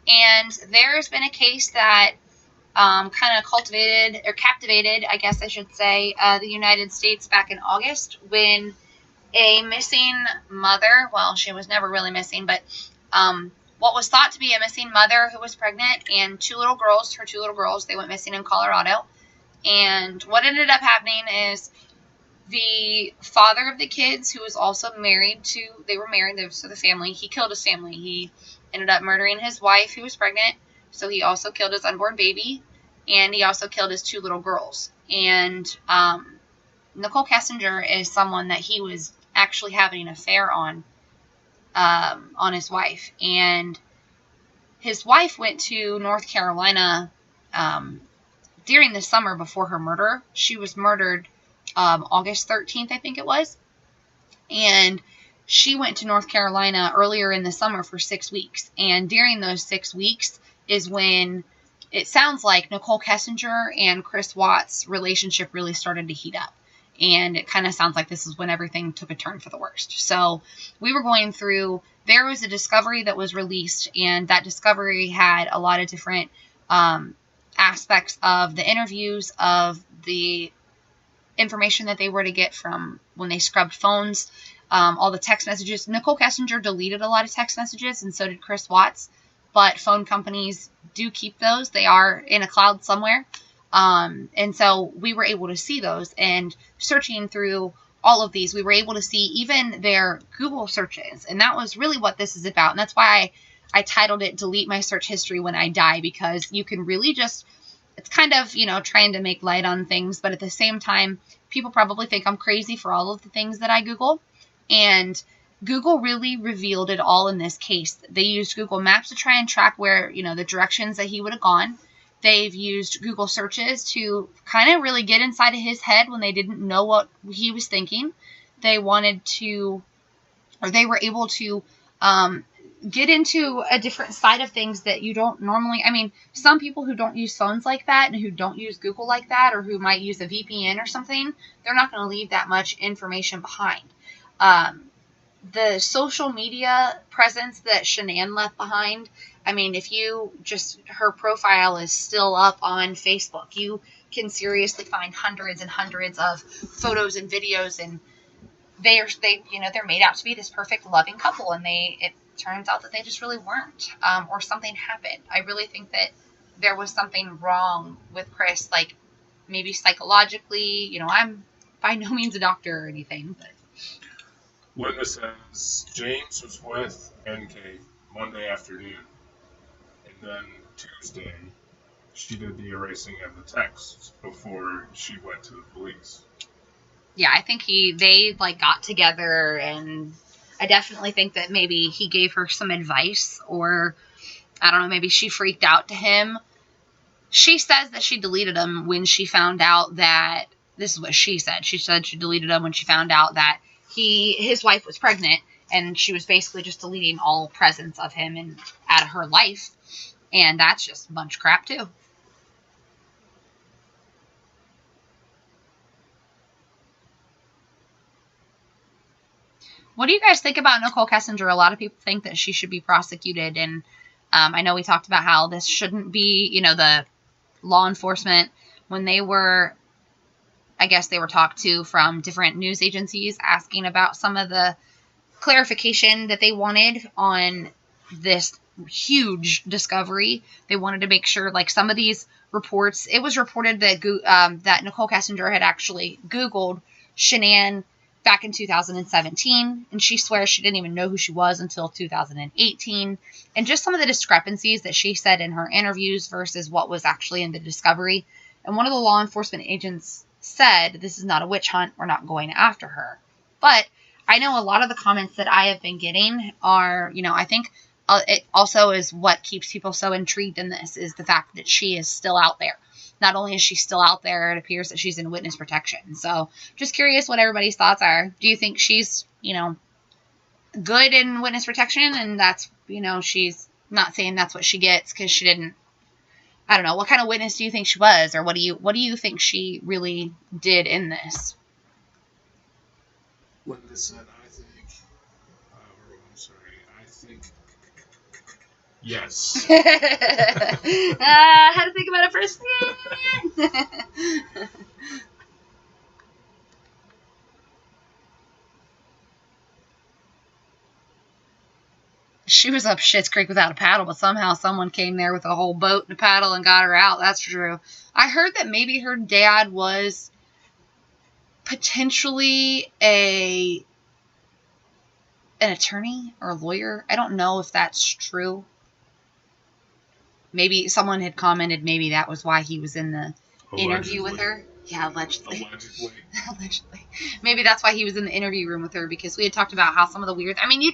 And there's been a case that kind of captivated, I guess I should say, the United States back in August when a missing mother, well, she was never really missing, but what was thought to be a missing mother who was pregnant, and her two little girls, they went missing in Colorado. And what ended up happening is the father of the kids, who was also married to, so the family, he killed his family. He ended up murdering his wife, who was pregnant, so he also killed his unborn baby, and he also killed his two little girls. And Nichole Kessinger is someone that he was actually having an affair on his wife. And his wife went to North Carolina during the summer before her murder. She was murdered August 13th, I think it was. And she went to North Carolina earlier in the summer for 6 weeks. And during those 6 weeks is when it sounds like Nichole Kessinger and Chris Watts' relationship really started to heat up. And it kind of sounds like this is when everything took a turn for the worst. So we were going through, there was a discovery that was released, and that discovery had a lot of different aspects of the interviews, of the information that they were to get from when they scrubbed phones, all the text messages. Nichole Kessinger deleted a lot of text messages, and so did Chris Watts. But phone companies do keep those. They are in a cloud somewhere. And so we were able to see those. And searching through all of these, we were able to see even their Google searches. And that was really what this is about. And that's why I titled it Delete My Search History When I Die, because you can really just, it's kind of, trying to make light on things. But at the same time, people probably think I'm crazy for all of the things that I Google. And Google really revealed it all in this case. They used Google Maps to try and track where, the directions that he would have gone. They've used Google searches to kind of really get inside of his head when they didn't know what he was thinking. They wanted to, or they were able to get into a different side of things that you don't normally. I mean, some people who don't use phones like that and who don't use Google like that, or who might use a VPN or something, they're not going to leave that much information behind. The social media presence that Shanann left behind, I mean, if you just, her profile is still up on Facebook. You can seriously find hundreds and hundreds of photos and videos, and they're made out to be this perfect loving couple, and it turns out that they just really weren't, or something happened. I really think that there was something wrong with Chris, like maybe psychologically. I'm by no means a doctor or anything, but. Witness says James was with NK Monday afternoon, and then Tuesday she did the erasing of the texts before she went to the police. Yeah, I think they got together, and I definitely think that maybe he gave her some advice, or I don't know, maybe she freaked out to him. She says that she deleted them when she found out that, this is what she said. She said she deleted them when she found out that his wife was pregnant, and she was basically just deleting all presence of him and out of her life. And that's just a bunch of crap too. What do you guys think about Nichole Kessinger? A lot of people think that she should be prosecuted, and I know we talked about how this shouldn't be, the law enforcement, when they were, I guess they were talked to from different news agencies asking about some of the clarification that they wanted on this huge discovery. They wanted to make sure, some of these reports, it was reported that that Nichole Kessinger had actually Googled Shanann back in 2017, and she swears she didn't even know who she was until 2018. And just some of the discrepancies that she said in her interviews versus what was actually in the discovery. And one of the law enforcement agents said, this is not a witch hunt, we're not going after her. But I know a lot of the comments that I have been getting are, I think it also is what keeps people so intrigued in this, is the fact that she is still out there. Not only is she still out there, it appears that she's in witness protection. So just curious what everybody's thoughts are. Do you think she's, good in witness protection, and that's, she's not saying that's what she gets because she didn't, I don't know, what kind of witness do you think she was, or what do you think she really did in this? Witness said, I think yes. I had to think about it for a second. She was up Schitt's Creek without a paddle, but somehow someone came there with a whole boat and a paddle and got her out. That's true. I heard that maybe her dad was potentially an attorney or a lawyer. I don't know if that's true. Maybe someone had commented maybe that was why he was in the interview with her. Yeah, allegedly. Allegedly. Maybe that's why he was in the interview room with her, because we had talked about how some of the weird... I mean, you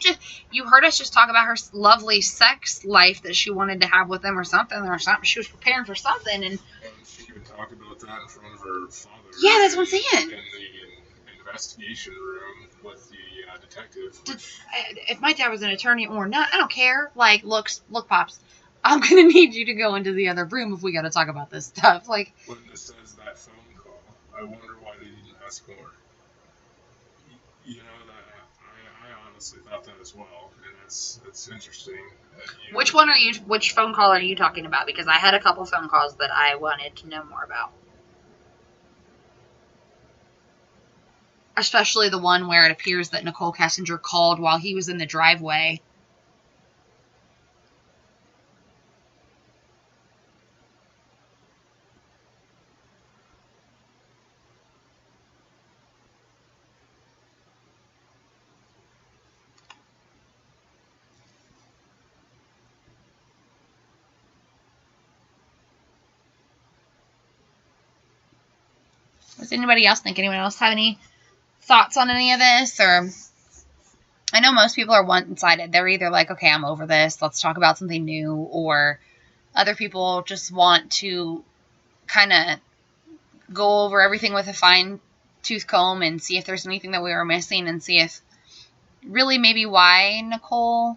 heard us just talk about her lovely sex life that she wanted to have with him or something. She was preparing for something, and she even talked about that in front of her father. Yeah, that's what I'm saying. In the investigation room with the detective. If my dad was an attorney or not, I don't care. Look, Pops. I'm going to need you to go into the other room if we got to talk about this stuff. Like, Linda says that phone call. I wonder why they didn't ask more. You know, I honestly thought that as well, and that's interesting. which phone call are you talking about? Because I had a couple phone calls that I wanted to know more about. Especially the one where it appears that Nichole Kessinger called while he was in the driveway. Does anybody else think? Anyone else have any thoughts on any of this? Or I know most people are one-sided. They're either like, okay, I'm over this, let's talk about something new, or other people just want to kind of go over everything with a fine-tooth comb and see if there's anything that we were missing, and see if really maybe why Nichole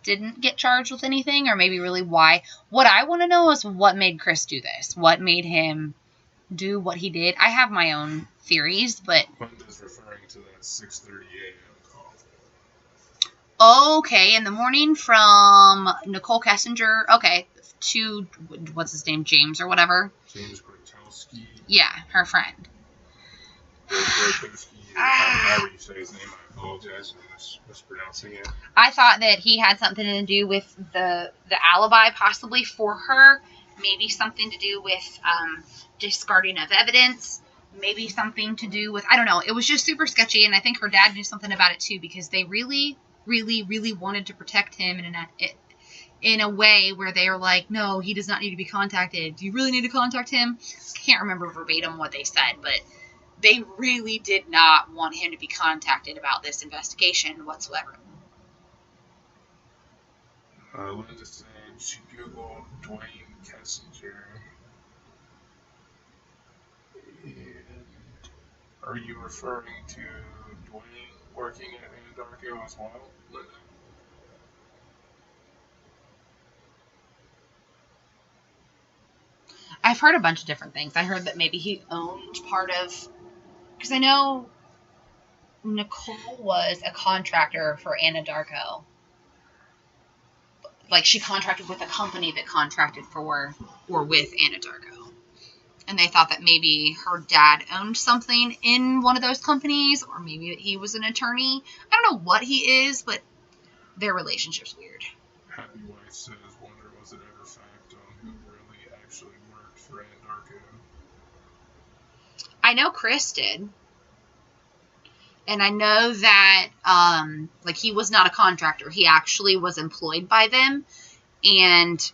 didn't get charged with anything, or maybe really why. What I want to know is what made Chris do this. What made him do what he did. I have my own theories, but Linda's referring to that 6:30 a.m. call. Okay, in the morning from Nichole Kessinger, okay, to, what's his name, James or whatever? James Grotowski. Yeah, her friend. However you say his name, I apologize for mispronouncing it. I thought that he had something to do with the alibi, possibly, for her. Maybe something to do with discarding of evidence. Maybe something to do with, I don't know. It was just super sketchy, and I think her dad knew something about it too, because they really, really, really wanted to protect him in a way where they were like, no, he does not need to be contacted. Do you really need to contact him? I can't remember verbatim what they said, but they really did not want him to be contacted about this investigation whatsoever. Linda said she Googled Dwayne Kessinger. And are you referring to Dwayne working at Anadarko as well, Linda? I've heard a bunch of different things. I heard that maybe he owned part of, because I know Nichole was a contractor for Anadarko. Like, she contracted with a company that contracted for or with Anadarko. And they thought that maybe her dad owned something in one of those companies, or maybe that he was an attorney. I don't know what he is, but their relationship's weird. Happy Wife says, wonder was it ever fact on who really actually worked for Anadarko? I know Chris did. And I know that, like, he was not a contractor. He actually was employed by them. And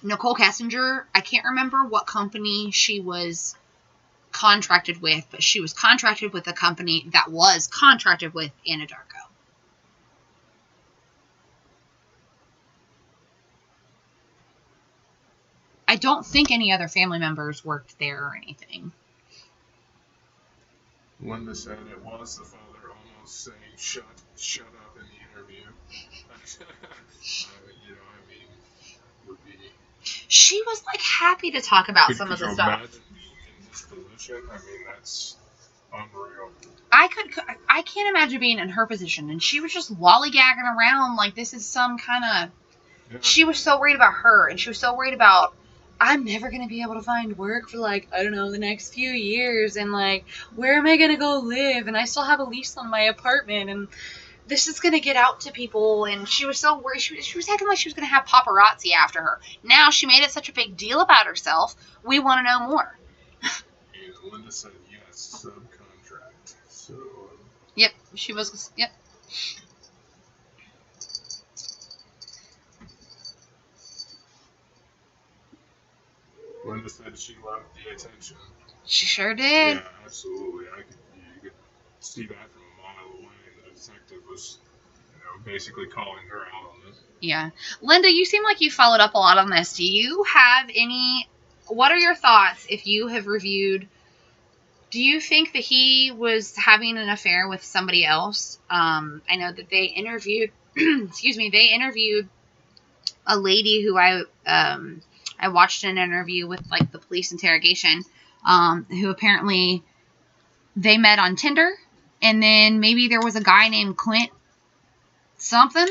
Nichole Kessinger, I can't remember what company she was contracted with, but she was contracted with a company that was contracted with Anadarko. I don't think any other family members worked there or anything. Linda said it was the father almost saying, shut up in the interview. Would be... She was, like, happy to talk about some of the stuff. Imagine being in this position? I mean, that's unreal. I can't imagine being in her position, and she was just lollygagging around like this is some kind of... Yeah. She was so worried about her, and she was so worried about, I'm never going to be able to find work for, like, I don't know, the next few years, and, like, where am I going to go live, and I still have a lease on my apartment, and this is going to get out to people, and she was so worried. She was acting like she was going to have paparazzi after her. Now she made it such a big deal about herself, we want to know more. And Linda said yes, subcontract. So. Yep, she was. Yep. Linda said she loved the attention. She sure did. Yeah, absolutely. You could see that from a mile away. The detective was, basically calling her out on this. Yeah. Linda, you seem like you followed up a lot on this. Do you have any... What are your thoughts if you have reviewed... Do you think that he was having an affair with somebody else? I know that they interviewed... excuse me, they interviewed a lady who I watched an interview with, like, the police interrogation, who apparently they met on Tinder, and then maybe there was a guy named Clint something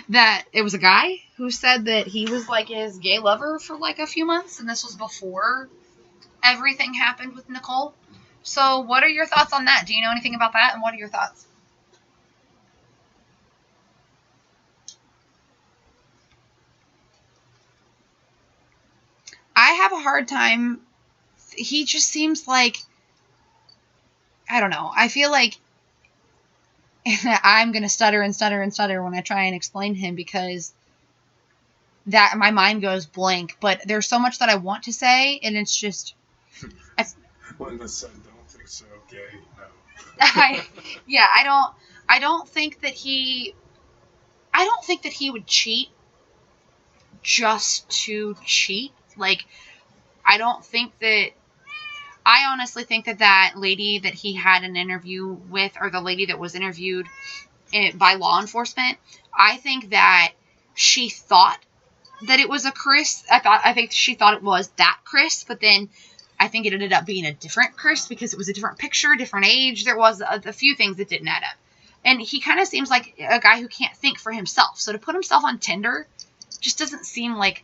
that it was a guy who said that he was like his gay lover for like a few months, and this was before everything happened with Nichole. So what are your thoughts on that? Do you know anything about that, and what are your thoughts? I have a hard time. He just seems like, I don't know. I feel like I'm going to stutter and stutter and stutter when I try and explain him, because that my mind goes blank. But there's so much that I want to say, and it's just... Linda said, "Don't think so, gay." No. I don't think that he would cheat just to cheat. Like, I don't think that... I honestly think that lady that he had an interview with, or the lady that was interviewed by law enforcement, I think that she thought that it was a Chris. I think she thought it was that Chris, but then I think it ended up being a different Chris because it was a different picture, different age. There was a few things that didn't add up. And he kind of seems like a guy who can't think for himself. So to put himself on Tinder just doesn't seem like,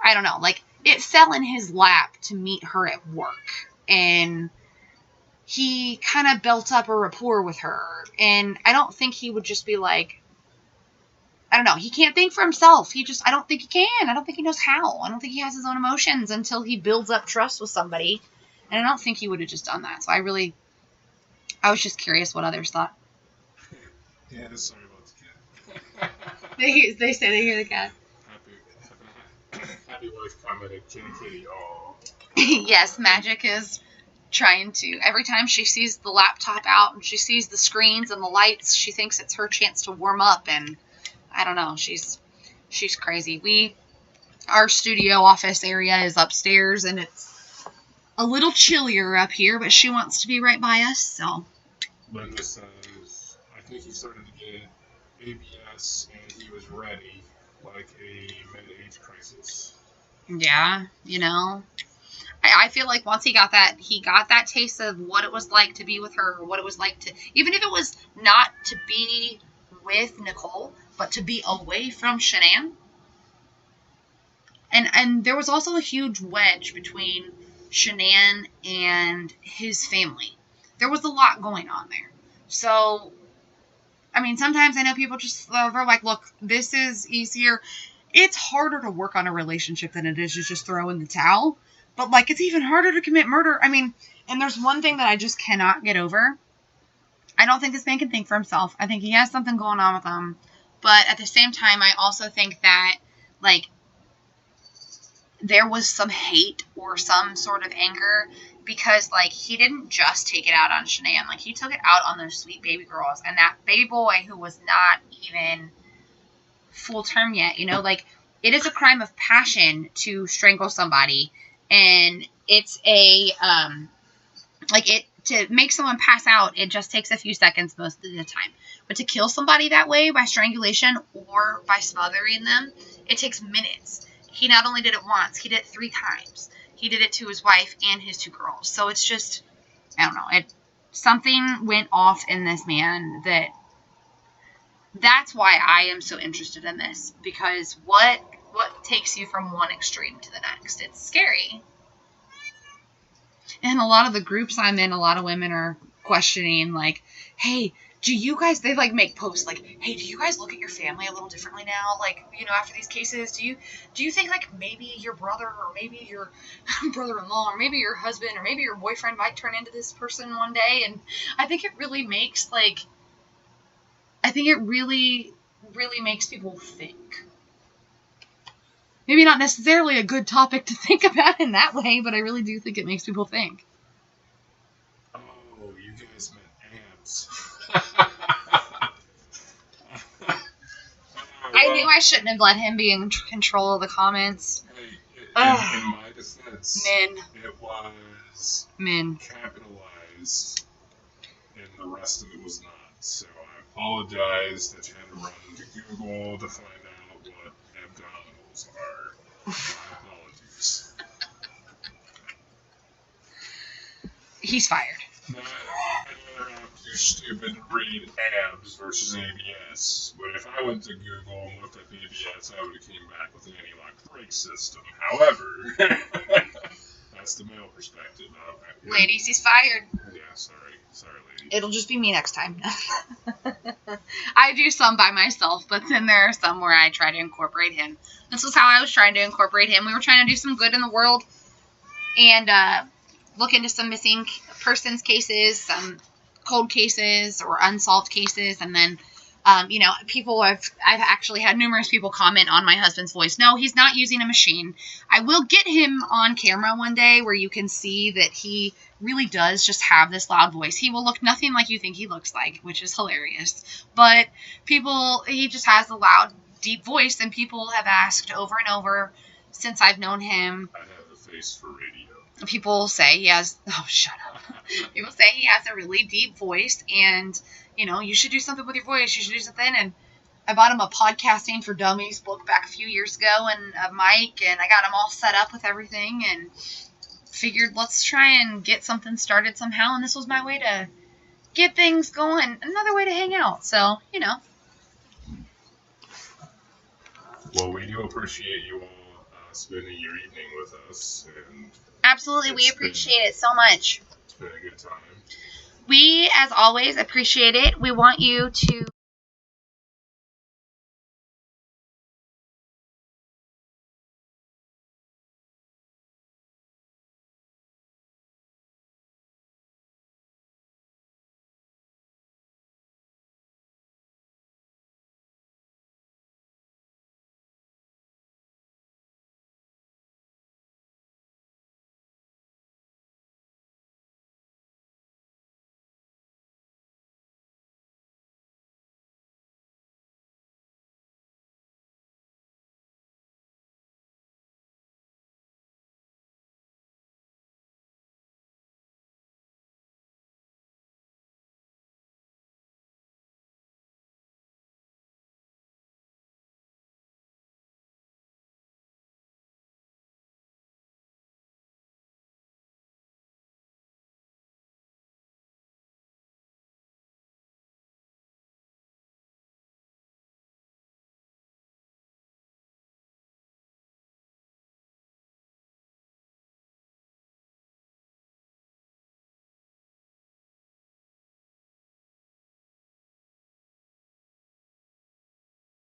I don't know, like, it fell in his lap to meet her at work. And he kind of built up a rapport with her. And I don't think he would just be like, I don't know. He can't think for himself. I don't think he can. I don't think he knows how. I don't think he has his own emotions until he builds up trust with somebody. And I don't think he would have just done that. So I was just curious what others thought. Yeah, sorry about the cat. They say they hear the cat. Happy wife commented, kitty kitty, oh. Yes, Magic is trying to... Every time she sees the laptop out and she sees the screens and the lights, she thinks it's her chance to warm up, and I don't know. She's crazy. Our studio office area is upstairs, and it's a little chillier up here, but she wants to be right by us, so. Linda says, I think he started to get ABS and he was ready, like a mid-age crisis. Yeah, I feel like once he got that taste of what it was like to be with her, or what it was like to, even if it was not to be with Nichole, but to be away from Shanann. And there was also a huge wedge between Shanann and his family. There was a lot going on there. So, I mean, sometimes I know people just, they're like, look, this is easier. It's harder to work on a relationship than it is to just throw in the towel. But, like, it's even harder to commit murder. I mean, and there's one thing that I just cannot get over. I don't think this man can think for himself. I think he has something going on with him. But at the same time, I also think that, like, there was some hate or some sort of anger because, like, he didn't just take it out on Shanann. Like, he took it out on those sweet baby girls and that baby boy who was not even full term yet. Like, it is a crime of passion to strangle somebody, and it's to make someone pass out, it just takes a few seconds most of the time. But to kill somebody that way by strangulation or by smothering them, it takes minutes. He not only did it once, he did it 3 times. He did it to his wife and his 2 girls. So it's just, I don't know. Something went off in this man that's why I am so interested in this. Because what takes you from one extreme to the next? It's scary. And a lot of the groups I'm in, a lot of women are questioning, like, hey, do you guys, they like make posts like, hey, do you guys look at your family a little differently now? Like, after these cases, do you think like maybe your brother or maybe your brother-in-law or maybe your husband or maybe your boyfriend might turn into this person one day? And I think it really makes really makes people think. Maybe not necessarily a good topic to think about in that way, but I really do think it makes people think. Oh, you guys meant ants. I knew I shouldn't have let him be in control of the comments. Hey, in my defense, Men. it was Men. capitalized, and the rest of it was not. So I apologize that you had to run to Google to find out what Googles are. My apologies. He's fired. I'd rather have too stupid to read abs versus ABS. But if I went to Google and looked up ABS, I would have came back with an anti-lock brake system. However, that's the male perspective. Okay. Ladies, he's fired. Yeah, sorry, lady. It'll just be me next time. I do some by myself, but then there are some where I try to incorporate him. This was how I was trying to incorporate him. We were trying to do some good in the world and look into some missing persons cases, some cold cases or unsolved cases, and then I've actually had numerous people comment on my husband's voice. No, he's not using a machine. I will get him on camera one day where you can see that he really does just have this loud voice. He will look nothing like you think he looks like, which is hilarious. But he just has a loud, deep voice, and people have asked over and over since I've known him. I have a face for radio. People say he has, oh, shut up. People say he has a really deep voice, and you should do something with your voice. You should do something. And I bought him a Podcasting for Dummies book back a few years ago and a mic, and I got him all set up with everything and figured let's try and get something started somehow. And this was my way to get things going, another way to hang out. So, Well, we do appreciate you all spending your evening with us. And absolutely, we appreciate it so much. It's been a good time. We, as always, appreciate it. We want you to